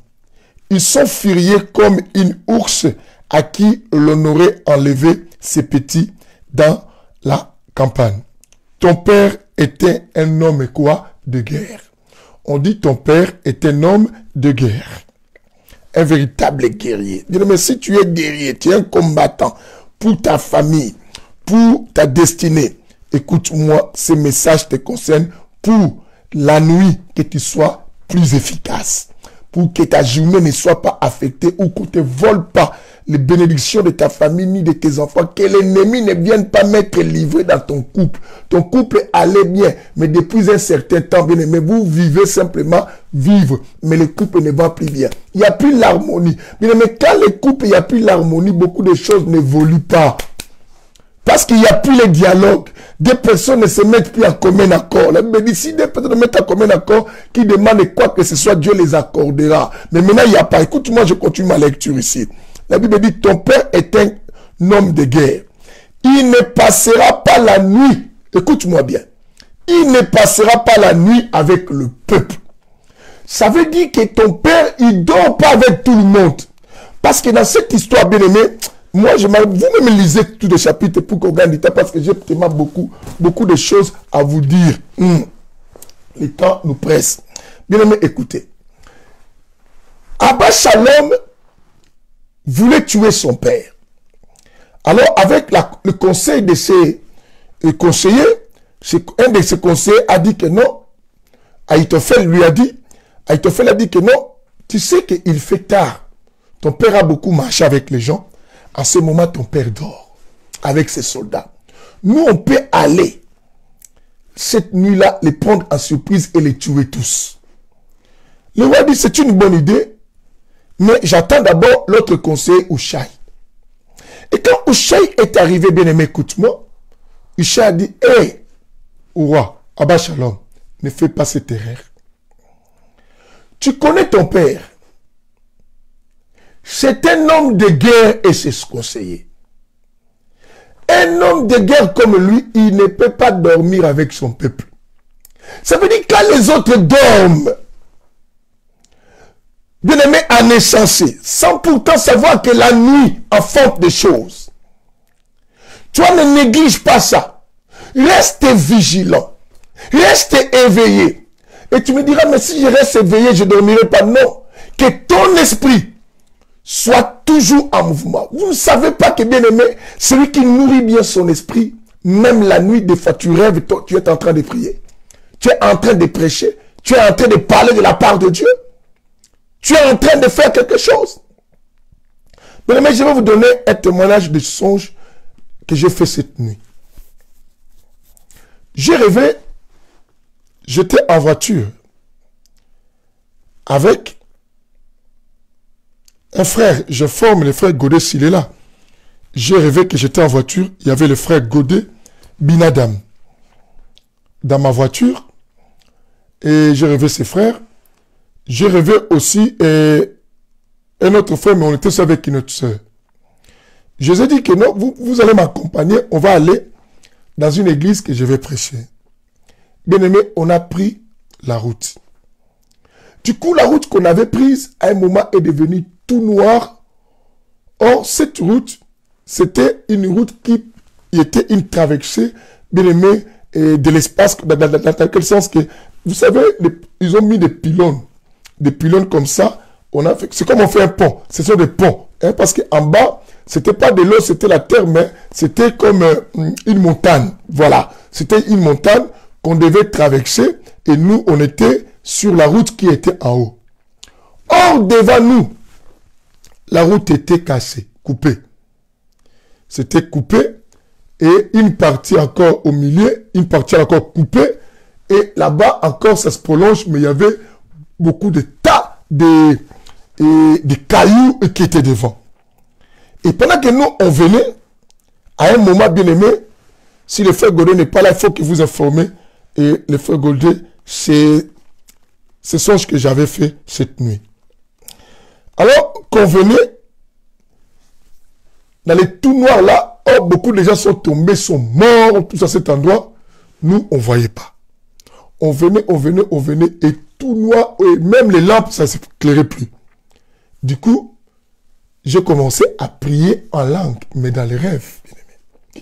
Ils sont furieux comme une ours à qui l'on aurait enlevé ses petits dans la campagne. Ton père était un homme quoi? De guerre. On dit ton père est un homme de guerre. Un véritable guerrier. Mais si tu es guerrier, tu es un combattant pour ta famille, pour ta destinée, écoute-moi, ce message te concerne pour la nuit, que tu sois plus efficace, pour que ta journée ne soit pas affectée ou qu'on ne te vole pas les bénédictions de ta famille ni de tes enfants, que l'ennemi ne vienne pas mettre livré dans ton couple. Ton couple allait bien, mais depuis un certain temps, bien aimé, vous vivez simplement vivre, mais le couple ne va plus bien. Il n'y a plus l'harmonie. Bien aimé, quand le couple, il n'y a plus l'harmonie, beaucoup de choses n'évoluent pas. Parce qu'il n'y a plus le dialogue. Des personnes ne se mettent plus en commun accord. La Bible dit, si des personnes se mettent en commun accord, qui demandent quoi que ce soit, Dieu les accordera. Mais maintenant, il n'y a pas. Écoute-moi, je continue ma lecture ici. La Bible dit, ton père est un homme de guerre. Il ne passera pas la nuit. Écoute-moi bien. Il ne passera pas la nuit avec le peuple. Ça veut dire que ton père, il ne dort pas avec tout le monde. Parce que dans cette histoire, bien aimé, moi, vous-même lisez tous les chapitres pour qu'on gagne du temps parce que j'ai tellement beaucoup de choses à vous dire. Le temps nous presse. Bien aimé, écoutez. Abba Shalom voulait tuer son père. Alors, avec le conseil de ses conseillers, un de ses conseillers a dit que non. Ahitophel lui a dit, Ahitophel a dit que non, tu sais qu'il fait tard. Ton père a beaucoup marché avec les gens. En ce moment, ton père dort avec ses soldats. Nous, on peut aller cette nuit-là, les prendre en surprise et les tuer tous. Le roi dit, c'est une bonne idée, mais j'attends d'abord l'autre conseiller, Hushai. Et quand Hushai est arrivé, bien aimé, écoute-moi, Hushai a dit, hé, roi, Abba Shalom, ne fais pas cette erreur. Tu connais ton père. C'est un homme de guerre et ses conseillers. Un homme de guerre comme lui, il ne peut pas dormir avec son peuple. Ça veut dire que quand les autres dorment, bien aimé, en insensé, sans pourtant savoir que la nuit enfante des choses. Toi, ne néglige pas ça. Reste vigilant. Reste éveillé. Et tu me diras, mais si je reste éveillé, je ne dormirai pas. Non. Que ton esprit soit toujours en mouvement. Vous ne savez pas que, bien aimé, celui qui nourrit bien son esprit, même la nuit, des fois, tu rêves, tu es en train de prier. Tu es en train de prêcher. Tu es en train de parler de la part de Dieu. Tu es en train de faire quelque chose. Bien aimé, je vais vous donner un témoignage de songe que j'ai fait cette nuit. J'ai rêvé, j'étais en voiture avec un frère, je forme le frère Godet s'il est là. J'ai rêvé que j'étais en voiture, il y avait le frère Godet Binadam dans ma voiture. Et j'ai rêvé ses frères. J'ai rêvé aussi un autre frère, mais on était avec une autre soeur. Je vous ai dit que non, vous allez m'accompagner, on va aller dans une église que je vais prêcher. Bien aimé, on a pris la route. Du coup, la route qu'on avait prise, à un moment, est devenue tout noir. Or, cette route, c'était une route qui était une traversée, bien aimé, de l'espace, dans quel sens que, vous savez, ils ont mis des pylônes comme ça. C'est comme on fait un pont. Ce sont des ponts. Hein, parce qu'en bas, c'était pas de l'eau, c'était la terre, mais c'était comme une montagne. Voilà. C'était une montagne qu'on devait traverser et nous, on était sur la route qui était en haut. Or, devant nous, la route était cassée, coupée. C'était coupé et une partie encore au milieu, une partie encore coupée et là-bas encore ça se prolonge, mais il y avait beaucoup de tas de cailloux qui étaient devant. Et pendant que nous, on venait, à un moment bien aimé, si le frère Godet n'est pas là, il faut que vous informez. Et le frère Godet, c'est ce que j'avais fait cette nuit. Alors qu'on venait, dans les tout noirs là, oh, beaucoup de gens sont tombés, sont morts, tout à cet endroit. Nous, on ne voyait pas. On venait, et tout noir, et même les lampes, ça ne s'éclairait plus. Du coup, j'ai commencé à prier en langue, mais dans les rêves.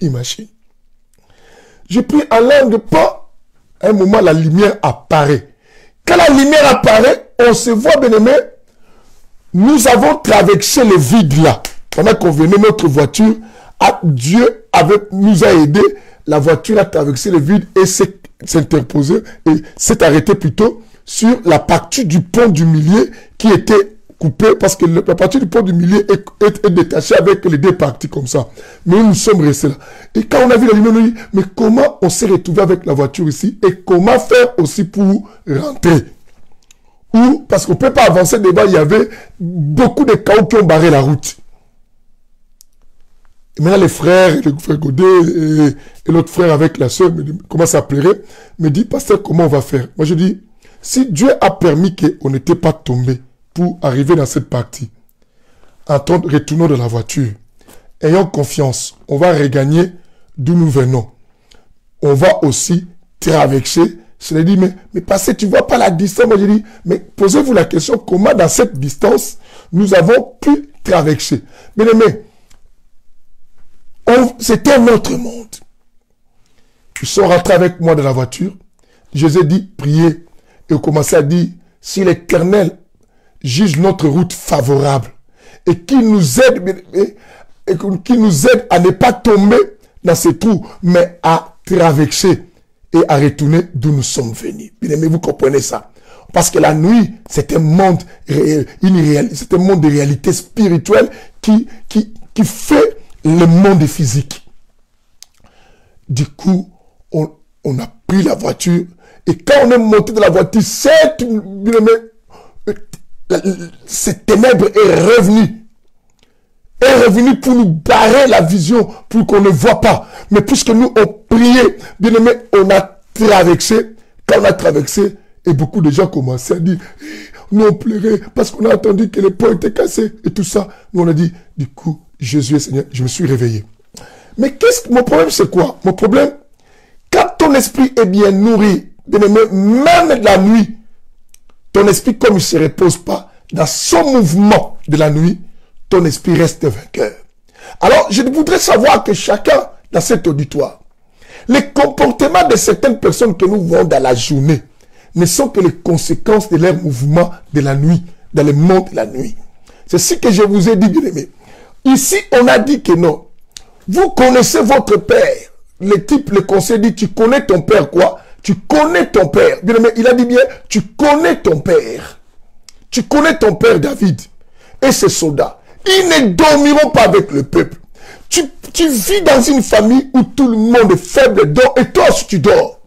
Imagine. Je prie en langue, pas à un moment, la lumière apparaît. Quand la lumière apparaît, on se voit, bien-aimé, nous avons traversé le vide là. Pendant qu'on venait notre voiture, Dieu nous a aidés. La voiture a traversé le vide et s'est interposée, et s'est arrêtée plutôt sur la partie du pont du milieu qui était coupée parce que la partie du pont du milieu est détachée avec les deux parties comme ça. Mais nous sommes restés là. Et quand on a vu la lumière, on a dit, mais comment on s'est retrouvé avec la voiture ici et comment faire aussi pour rentrer? Ou, parce qu'on ne peut pas avancer devant, il y avait beaucoup de chaos qui ont barré la route. Et maintenant, les frères, le frère Godet et l'autre frère avec la soeur commencent à pleurer, me dit, pasteur, comment on va faire? Moi, je dis, si Dieu a permis qu'on n'était pas tombé pour arriver dans cette partie, retournons de la voiture, ayons confiance, on va regagner d'où nous venons. On va aussi traverser. Je lui ai dit, mais pasteur, tu ne vois pas la distance? Moi, j'ai dit, mais posez-vous la question, comment dans cette distance, nous avons pu traverser? Bien aimé, c'était un autre monde. Ils sont rentrés avec moi dans la voiture. Je les ai dit, priez. Et on commençait à dire, si l'Éternel juge notre route favorable et qu'il nous aide, à ne pas tomber dans ces trous, mais à traverser et à retourner d'où nous sommes venus. Bien aimé, vous comprenez ça? Parce que la nuit, c'est un monde réel, c'est un monde de réalité spirituelle qui fait le monde physique. Du coup, on a pris la voiture et quand on est monté de la voiture, cette ténèbre est revenue. Est revenue pour nous barrer la vision, pour qu'on ne voit pas. Mais puisque nous, on priait, bien aimé, on a traversé. Quand on a traversé, et beaucoup de gens commençaient à dire, nous on pleurait parce qu'on a entendu que les ponts étaient cassés et tout ça. Nous on a dit, du coup, Jésus est Seigneur, je me suis réveillé. Mais mon problème c'est quoi? Mon problème, quand ton esprit est bien nourri, bien aimé, même la nuit, ton esprit, comme il ne se repose pas dans son mouvement de la nuit, ton esprit reste vainqueur. Alors, je voudrais savoir que chacun dans cet auditoire, les comportements de certaines personnes que nous voyons dans la journée ne sont que les conséquences de leur mouvement de la nuit, dans le monde de la nuit. C'est ce que je vous ai dit, bien aimé. Ici, on a dit que non. Vous connaissez votre père. Le conseil dit, tu connais ton père quoi? Tu connais ton père. Bien aimé, il a dit bien, tu connais ton père. Tu connais ton père David et ses soldats. Ils ne dormiront pas avec le peuple. Tu vis dans une famille où tout le monde est faible, dort, et toi aussi tu dors.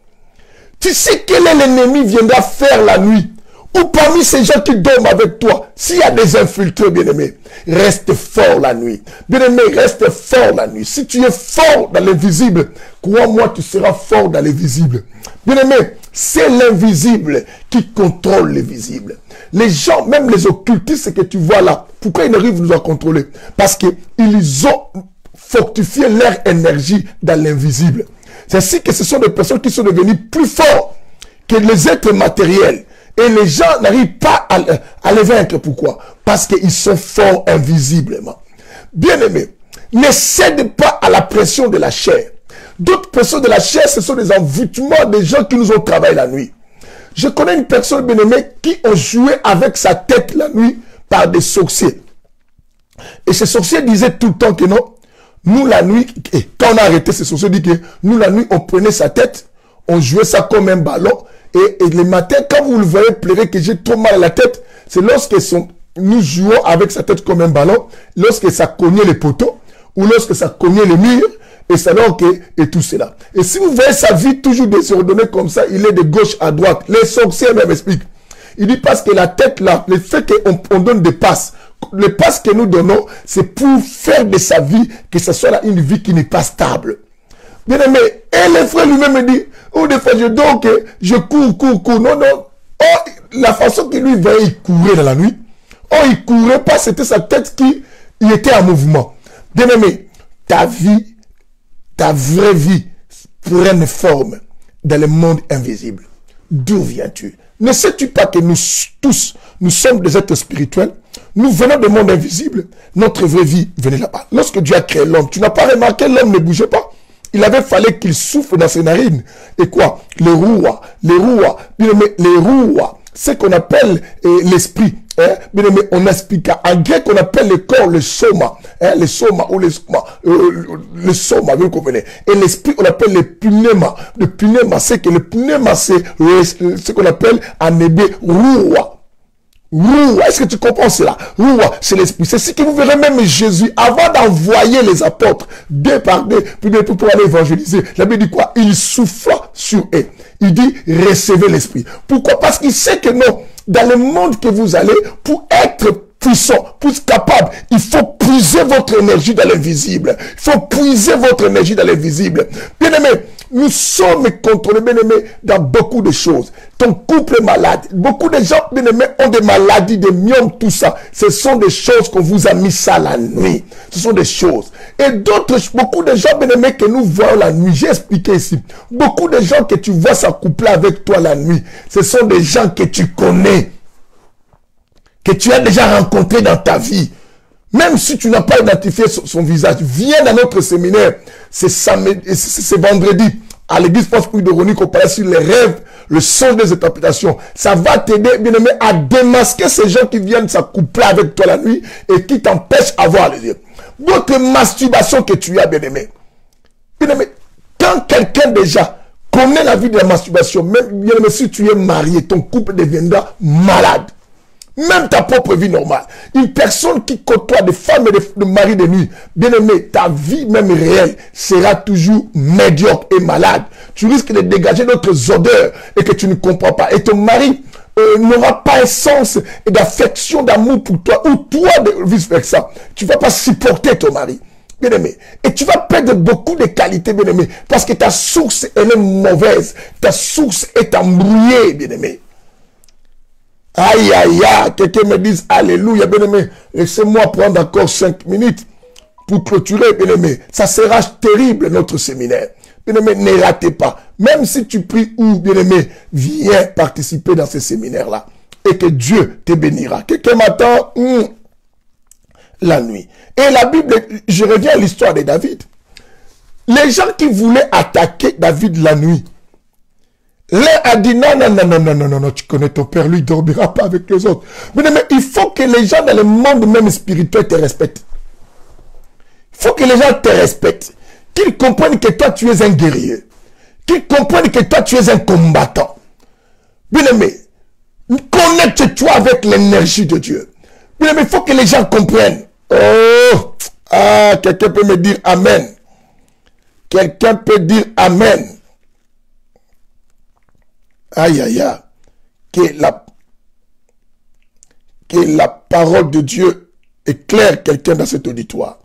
Tu sais quel est l'ennemi viendra faire la nuit. Ou parmi ces gens qui dorment avec toi, s'il y a des infiltrés, bien-aimé, reste fort la nuit. Bien-aimé, reste fort la nuit. Si tu es fort dans l'invisible, crois-moi, tu seras fort dans les visibles. Bien-aimé, c'est l'invisible qui contrôle les visibles. Les gens, même les occultistes que tu vois là, pourquoi ils n'arrivent nous à contrôler? Parce qu'ils ont fortifié leur énergie dans l'invisible. C'est ainsi que ce sont des personnes qui sont devenues plus fortes que les êtres matériels. Et les gens n'arrivent pas à les vaincre. Pourquoi? Parce qu'ils sont forts invisiblement. Bien-aimés, ne cède pas à la pression de la chair. D'autres personnes de la chair, ce sont des envoûtements des gens qui nous ont travaillé la nuit. Je connais une personne, bien-aimée, qui ont joué avec sa tête la nuit par des sorciers. Et ces sorciers disaient tout le temps que non, nous la nuit, et quand on a arrêté ces sorciers, dit que nous la nuit, on prenait sa tête, on jouait ça comme un ballon, et le matin, quand vous le voyez pleurer que j'ai trop mal à la tête, c'est lorsque nous jouons avec sa tête comme un ballon, lorsque ça cognait les poteaux, ou lorsque ça cognait les murs, et c'est alors que, et tout cela. Et si vous voyez sa vie toujours désordonnée comme ça, il est de gauche à droite. Les sorciers même expliquent. Il dit parce que la tête là, le fait qu'on donne des passes, les passes que nous donnons, c'est pour faire de sa vie, que ce soit là une vie qui n'est pas stable. Bien aimé, et les frères lui-même me dit, oh des fois je dors, je cours. Non. Oh, la façon qu'il lui voyait, il courait dans la nuit. Oh, il courait pas, c'était sa tête qui était en mouvement. Bien aimé, ta vie, ta vraie vie prenne forme dans le monde invisible. D'où viens-tu? Ne sais-tu pas que nous tous, nous sommes des êtres spirituels? Nous venons du monde invisible. Notre vraie vie venait là-bas. Lorsque Dieu a créé l'homme, tu n'as pas remarqué l'homme ne bougeait pas? Il avait fallu qu'il souffle dans ses narines. Et quoi? Les rouas, bien aimé, les rouas, c'est qu'on appelle l'esprit. Hein? Bien aimé, on explique. En grec, on appelle le corps le soma. Hein? Le soma ou le soma, vous comprenez. Et l'esprit, on appelle le pneuma. Le pneuma, c'est que le pneuma, c'est ce qu'on appelle en hébreu roua. Roua, est-ce que tu comprends cela? Roua, c'est l'esprit. C'est ce que vous verrez même Jésus, avant d'envoyer les apôtres, deux par deux, pour aller évangéliser. La Bible dit quoi? Il souffla sur eux. Il dit, recevez l'esprit. Pourquoi? Parce qu'il sait que non, dans le monde que vous allez, pour être puissant, pour être capable, il faut puiser votre énergie dans l'invisible. Il faut puiser votre énergie dans l'invisible. Bien aimé, nous sommes contrôlés, bien aimé, dans beaucoup de choses. Ton couple est malade. Beaucoup de gens, bien aimé, ont des maladies, des myomes, tout ça. Ce sont des choses qu'on vous a mis ça la nuit. Ce sont des choses. Et d'autres, beaucoup de gens, bien aimé, que nous voyons la nuit. J'ai expliqué ici. Beaucoup de gens que tu vois s'accoupler avec toi la nuit, ce sont des gens que tu connais, que tu as déjà rencontré dans ta vie. Même si tu n'as pas identifié son visage, viens dans notre séminaire. C'est vendredi à l'église France de Ronique, on parle sur les rêves, le sens des interprétations. Ça va t'aider, bien aimé, à démasquer ces gens qui viennent s'accoupler avec toi la nuit et qui t'empêchent d'avoir les yeux. D'autres masturbations que tu as, bien aimé. Bien aimé, quand quelqu'un déjà connaît la vie de la masturbation, même bien aimé, si tu es marié, ton couple deviendra malade. Même ta propre vie normale. Une personne qui côtoie des femmes et des maris de nuit, bien aimé, ta vie même réelle sera toujours médiocre et malade. Tu risques de dégager d'autres odeurs et que tu ne comprends pas. Et ton mari n'aura pas un sens d'affection, d'amour pour toi, ou toi vice versa. Tu ne vas pas supporter ton mari. Bien aimé. Et tu vas perdre beaucoup de qualités, bien aimé, parce que ta source, elle est mauvaise. Ta source est embrouillée, bien aimé. Aïe, aïe, aïe, quelqu'un me dise alléluia, bien aimé. Laissez-moi prendre encore 5 minutes pour clôturer, bien aimé. Ça sera terrible, notre séminaire. Bien aimé, ne ratez pas. Même si tu pries où, bien aimé, viens participer dans ce séminaire-là. Et que Dieu te bénira. Quelqu'un m'attend la nuit. Et la Bible, je reviens à l'histoire de David. Les gens qui voulaient attaquer David la nuit, l'un a dit non, tu connais ton père, lui, il ne dormira pas avec les autres. Mais il faut que les gens dans le monde même spirituel te respectent. Il faut que les gens te respectent. Qu'ils comprennent que toi, tu es un guerrier. Qu'ils comprennent que toi, tu es un combattant. Bien aimé, connecte-toi avec l'énergie de Dieu. Bien aimé, il faut que les gens comprennent. Oh, quelqu'un peut me dire amen. Quelqu'un peut dire amen. Aïe, aïe, aïe. Que la parole de Dieu éclaire quelqu'un dans cet auditoire.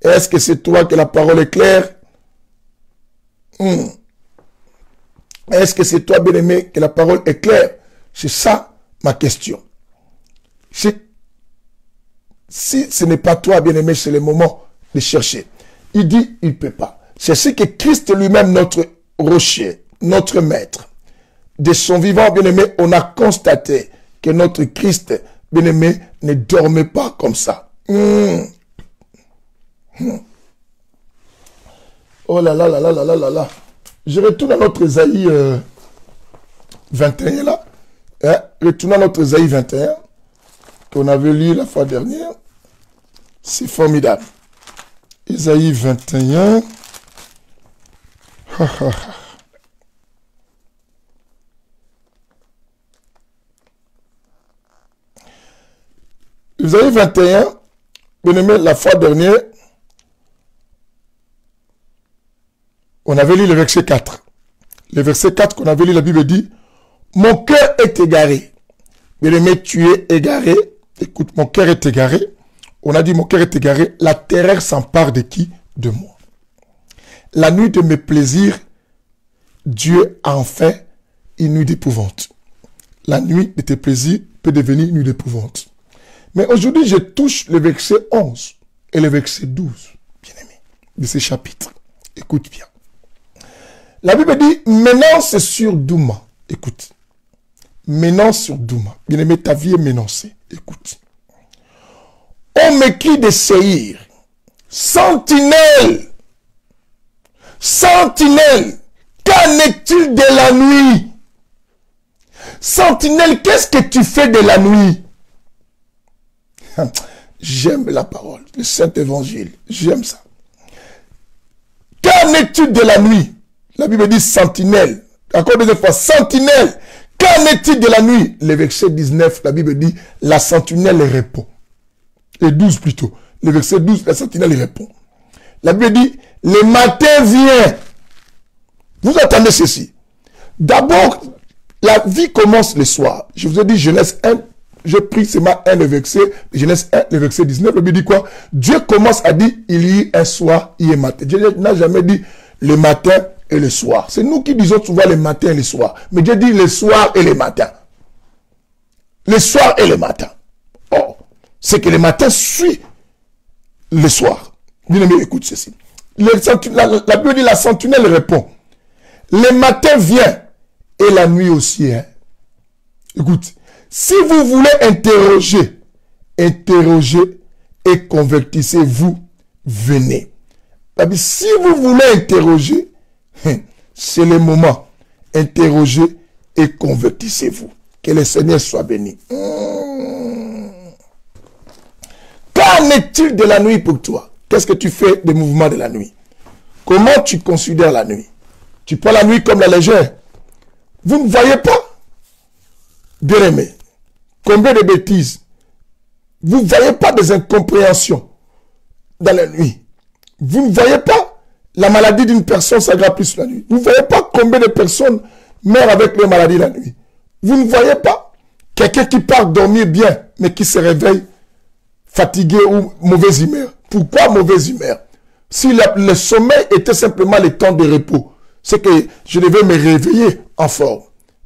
Est-ce que c'est toi que la parole éclaire? Est-ce que c'est toi, bien-aimé, que la parole éclaire? C'est ça ma question. Si ce n'est pas toi, bien-aimé, c'est le moment de chercher. Il dit, il ne peut pas. C'est ce que Christ lui-même, notre rocher, notre maître, de son vivant, bien-aimé, on a constaté que notre Christ, bien-aimé, ne dormait pas comme ça. Oh là là là là là là là là. Je retourne à notre Ésaïe 21 là. Retourne à notre Ésaïe 21 qu'on avait lu la fois dernière. C'est formidable. Ésaïe 21. Ésaïe 21, bien aimé, la fois dernière, on avait lu le verset 4. Le verset 4 qu'on avait lu, la Bible dit, mon cœur est égaré. Bien aimé, tu es égaré. Écoute, mon cœur est égaré. On a dit, mon cœur est égaré. La terreur s'empare de qui? De moi. La nuit de mes plaisirs, Dieu a enfin une nuit d'épouvante. La nuit de tes plaisirs peut devenir une nuit d'épouvante. Mais aujourd'hui, je touche le verset 11 et le verset 12, bien aimé, de ce chapitre. Écoute bien. La Bible dit, maintenant c'est sur Douma. Écoute. Menace sur Douma. Bien-aimé, ta vie est menacée. Écoute. On m'écrit de Séhir. Sentinelle. Sentinelle. Qu'en est-il de la nuit? Sentinelle, qu'est-ce que tu fais de la nuit? J'aime la parole, le Saint-Évangile. J'aime ça. Qu'en est-il de la nuit? La Bible dit sentinelle. Encore deuxième fois, sentinelle. Qu'en est-il de la nuit? Le verset 19, la Bible dit, la sentinelle répond. Et 12 plutôt. Le verset 12, la sentinelle répond. La Bible dit, le matin vient. Vous entendez ceci. D'abord, la vie commence le soir. Je vous ai dit Genèse 1, j'ai pris seulement un le verset, Genèse 1, le verset 19, le Bible dit quoi? Dieu commence à dire, il y a un soir, il y a un matin. Dieu n'a jamais dit le matin et le soir. C'est nous qui disons souvent le matin et le soir. Mais Dieu dit le soir et le matin. Le soir et le matin. Oh, c'est que le matin suit le soir. Bien aimé, écoute ceci. La Bible dit la sentinelle répond. Le matin vient et la nuit aussi. Hein. Écoute, si vous voulez interroger, interrogez et convertissez-vous, venez. Si vous voulez interroger, c'est le moment. Interrogez et convertissez-vous. Que le Seigneur soit béni. Qu'en est-il de la nuit pour toi? Qu'est-ce que tu fais des mouvements de la nuit? Comment tu considères la nuit? Tu prends la nuit comme la légère. Vous ne voyez pas? Bien aimé, combien de bêtises? Vous ne voyez pas des incompréhensions dans la nuit? Vous ne voyez pas la maladie d'une personne s'aggrave plus la nuit? Vous ne voyez pas combien de personnes meurent avec leur maladie la nuit? Vous ne voyez pas quelqu'un qui part dormir bien, mais qui se réveille fatigué ou mauvaise humeur? Pourquoi mauvaise humeur? Si le sommeil était simplement le temps de repos, c'est que je devais me réveiller en forme.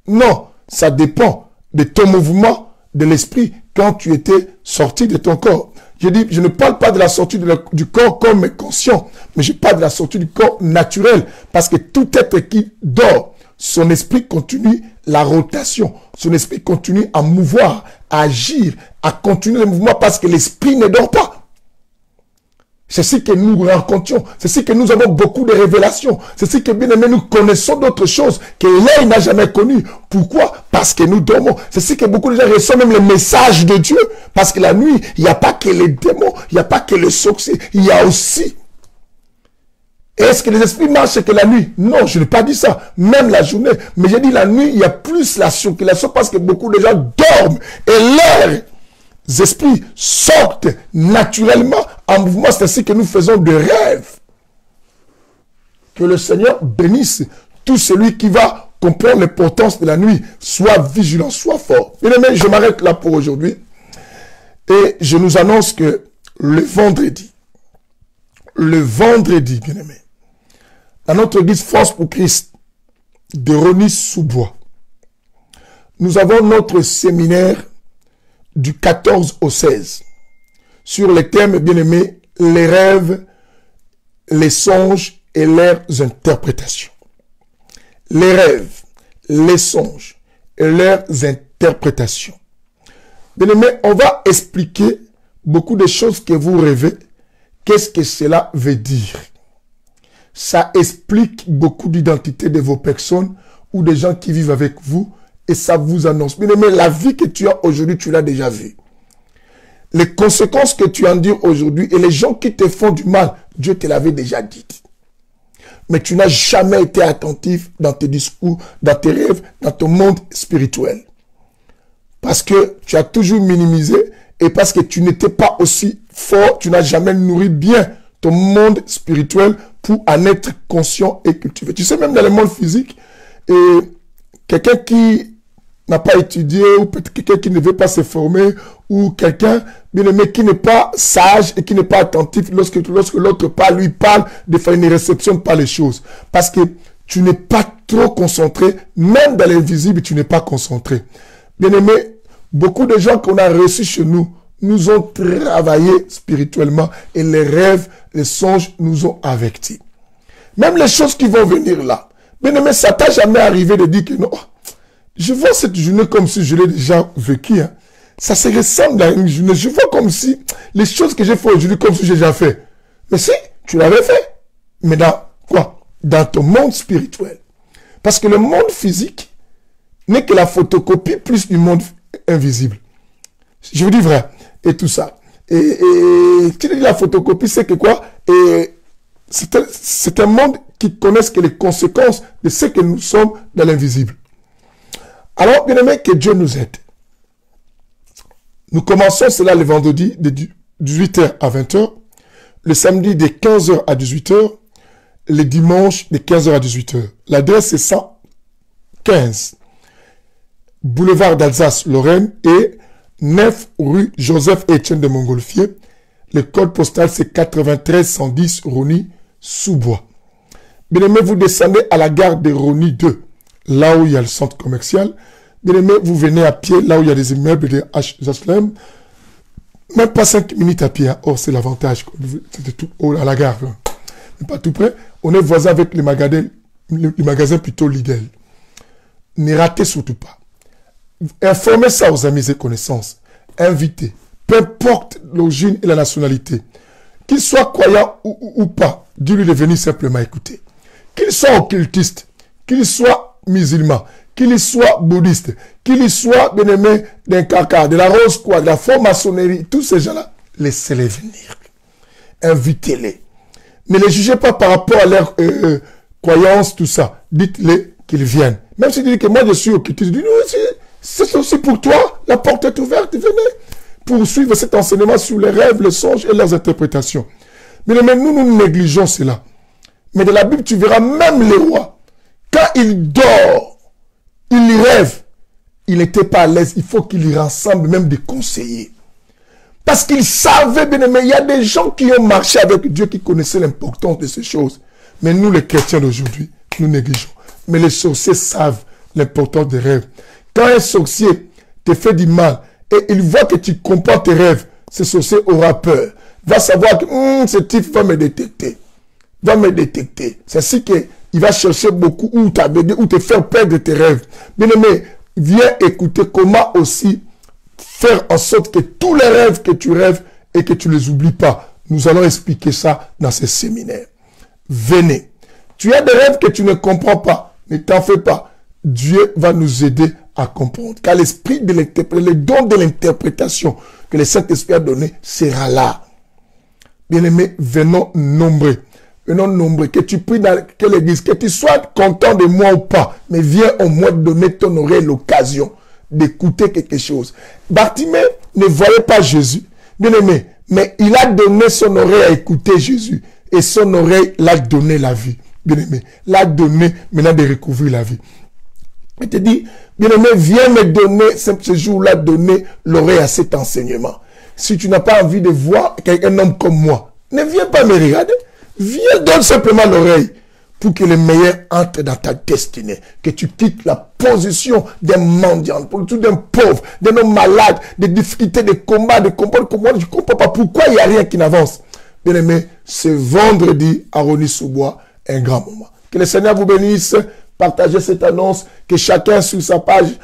Non, ça dépend de ton mouvement, de l'esprit, quand tu étais sorti de ton corps. Je dis, je ne parle pas de la sortie du corps comme conscient, mais je parle de la sortie du corps naturel. Parce que tout être qui dort, son esprit continue la rotation. Son esprit continue à mouvoir, à agir, à continuer le mouvement parce que l'esprit ne dort pas. C'est ce que nous rencontrions. C'est ce que nous avons beaucoup de révélations. C'est ce que, bien aimé, nous connaissons d'autres choses que l'œil n'a jamais connues. Pourquoi? Parce que nous dormons. C'est ce que beaucoup de gens reçoivent même le message de Dieu. Parce que la nuit, il n'y a pas que les démons, il n'y a pas que les sorciers, il y a aussi. Est-ce que les esprits marchent que la nuit? Non, je n'ai pas dit ça. Même la journée. Mais j'ai dit la nuit, il y a plus la circulation parce que beaucoup de gens dorment. Et leurs esprits sortent naturellement en mouvement. C'est ainsi que nous faisons des rêves. Que le Seigneur bénisse tout celui qui va comprendre l'importance de la nuit. Soit vigilant, soit fort. Bien aimé, je m'arrête là pour aujourd'hui. Et je nous annonce que le vendredi, bien aimé, à notre église France pour Christ de Rosny-sous-Bois, nous avons notre séminaire du 14 au 16 sur les thèmes, bien aimés, les rêves, les songes et leurs interprétations. Les rêves, les songes et leurs interprétations. Bien aimés, on va expliquer beaucoup de choses que vous rêvez. Qu'est-ce que cela veut dire? Ça explique beaucoup d'identités de vos personnes ou des gens qui vivent avec vous et ça vous annonce. Bien aimé, la vie que tu as aujourd'hui, tu l'as déjà vue. Les conséquences que tu endures aujourd'hui et les gens qui te font du mal, Dieu te l'avait déjà dit. Mais tu n'as jamais été attentif dans tes discours, dans tes rêves, dans ton monde spirituel. Parce que tu as toujours minimisé et parce que tu n'étais pas aussi fort, tu n'as jamais nourri bien ton monde spirituel pour en être conscient et cultivé. Tu sais, même dans le monde physique, et quelqu'un qui n'a pas étudié, ou peut-être quelqu'un qui ne veut pas se former, ou quelqu'un, bien aimé, qui n'est pas sage et qui n'est pas attentif lorsque l'autre parle, lui parle, des fois il ne réceptionne pas les choses. Parce que tu n'es pas trop concentré, même dans l'invisible, tu n'es pas concentré. Bien aimé, beaucoup de gens qu'on a reçus chez nous, nous ont travaillé spirituellement et les rêves, les songes nous ont avertis. Même les choses qui vont venir là. Bien aimé, ça t'a jamais arrivé de dire que non, Je vois cette journée comme si je l'ai déjà vécue. Hein. Ça se ressemble à une journée. Je vois comme si les choses que j'ai fait aujourd'hui, comme si j'ai déjà fait. Mais si, tu l'avais fait. Mais dans quoi? Dans ton monde spirituel. Parce que le monde physique n'est que la photocopie plus du monde invisible. Je vous dis vrai. Et tout ça. Et qui dit la photocopie, c'est que quoi? Et c'est un monde qui connaît que les conséquences de ce que nous sommes dans l'invisible. Alors, bien aimé, que Dieu nous aide. Nous commençons cela le vendredi de 18h à 20h, le samedi de 15h à 18h, le dimanche de 15h à 18h. L'adresse est 115 boulevard d'Alsace, Lorraine et 9 rue Joseph-Étienne de Montgolfier. Le code postal c'est 93 110 Rony-sous-Bois. Bien aimé, vous descendez à la gare de Rony 2, là où il y a le centre commercial. Bien aimé, vous venez à pied, là où il y a des immeubles de HLM. Même pas 5 minutes à pied. Hein. Oh, c'est l'avantage. C'était tout haut à la gare. Là. Mais pas tout près. On est voisin avec les magasins plutôt Lidl. Ne ratez surtout pas. Informez ça aux amis et connaissances. Invitez. Peu importe l'origine et la nationalité. Qu'il soit croyant ou pas, dis-lui de venir simplement écouter. Qu'il soit occultiste, qu'il soit musulman, qu'il soit bouddhiste, qu'il soit bien-aimé d'un caca, de la rose quoi, de la franc-maçonnerie, tous ces gens-là, laissez-les venir. Invitez-les. Ne les jugez pas par rapport à leur croyance, tout ça. Dites-les qu'ils viennent. Même si tu dis que moi je suis occultiste, dis non, c'est aussi pour toi, la porte est ouverte, venez pour suivre cet enseignement sur les rêves, les songes et leurs interprétations. Mais nous négligeons cela. Mais dans la Bible, tu verras même les rois, quand il dort, il rêve, il n'était pas à l'aise, il faut qu'il y rassemble même des conseillers. Parce qu'il savait, bien aimé, il y a des gens qui ont marché avec Dieu, qui connaissaient l'importance de ces choses. Mais nous, les chrétiens d'aujourd'hui, nous négligeons. Mais les sorciers savent l'importance des rêves. Quand un sorcier te fait du mal, et il voit que tu comprends tes rêves, ce sorcier aura peur. Va savoir que ce type va me détecter. Va me détecter. C'est ainsi qu'il va chercher beaucoup où t'aveugler, ou te faire perdre tes rêves. Bien aimé, viens écouter comment aussi faire en sorte que tous les rêves que tu rêves et que tu ne les oublies pas. Nous allons expliquer ça dans ce séminaire. Venez. Tu as des rêves que tu ne comprends pas. Ne t'en fais pas. Dieu va nous aider à comprendre. Car l'esprit de l'interprétation, le don de l'interprétation que le Saint-Esprit a donné sera là. Bien-aimés, venons nombreux. Venons nombreux. Que tu pries dans quelle église, que tu sois content de moi ou pas, mais viens au moins donner ton oreille l'occasion d'écouter quelque chose. Bartimée ne voyait pas Jésus, bien-aimé, mais il a donné son oreille à écouter Jésus. Et son oreille l'a donné la vie. Bien-aimé, l'a donné maintenant de recouvrir la vie. Il te dit, bien-aimé, viens me donner, ce jour-là, donner l'oreille à cet enseignement. Si tu n'as pas envie de voir un homme comme moi, ne viens pas me regarder. Viens, donne simplement l'oreille pour que le meilleur entre dans ta destinée. Que tu quittes la position d'un mendiant, d'un pauvre, d'un homme malade, des difficultés, des combats, de comprendre comment je ne comprends pas pourquoi il n'y a rien qui n'avance. Bien-aimé, ce vendredi à Rony-sous-Bois, un grand moment. Que le Seigneur vous bénisse. Partagez cette annonce, que chacun sur sa page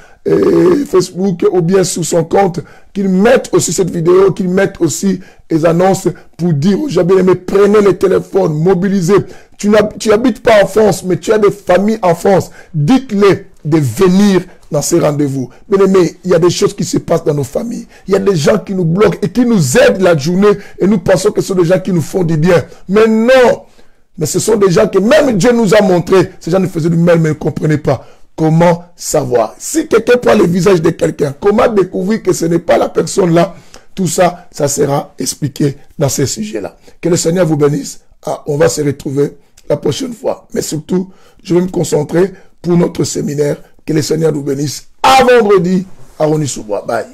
Facebook ou bien sur son compte, qu'il mette aussi cette vidéo, qu'il mette aussi les annonces pour dire aux gens, bien aimés, prenez les téléphones, mobilisez. Tu n'habites pas en France, mais tu as des familles en France. Dites-les de venir dans ces rendez-vous. Bien aimés, il y a des choses qui se passent dans nos familles. Il y a des gens qui nous bloquent et qui nous aident la journée et nous pensons que ce sont des gens qui nous font du bien. Mais non! Mais ce sont des gens que même Dieu nous a montré. Ces gens nous faisaient du mal, mais ne comprenaient pas. Comment savoir? Si quelqu'un prend le visage de quelqu'un, comment découvrir que ce n'est pas la personne-là? Tout ça, ça sera expliqué dans ces sujets-là. Que le Seigneur vous bénisse. On va se retrouver la prochaine fois. Mais surtout, je vais me concentrer pour notre séminaire. Que le Seigneur nous bénisse. À vendredi, à Rony-sous-Bois. Bye.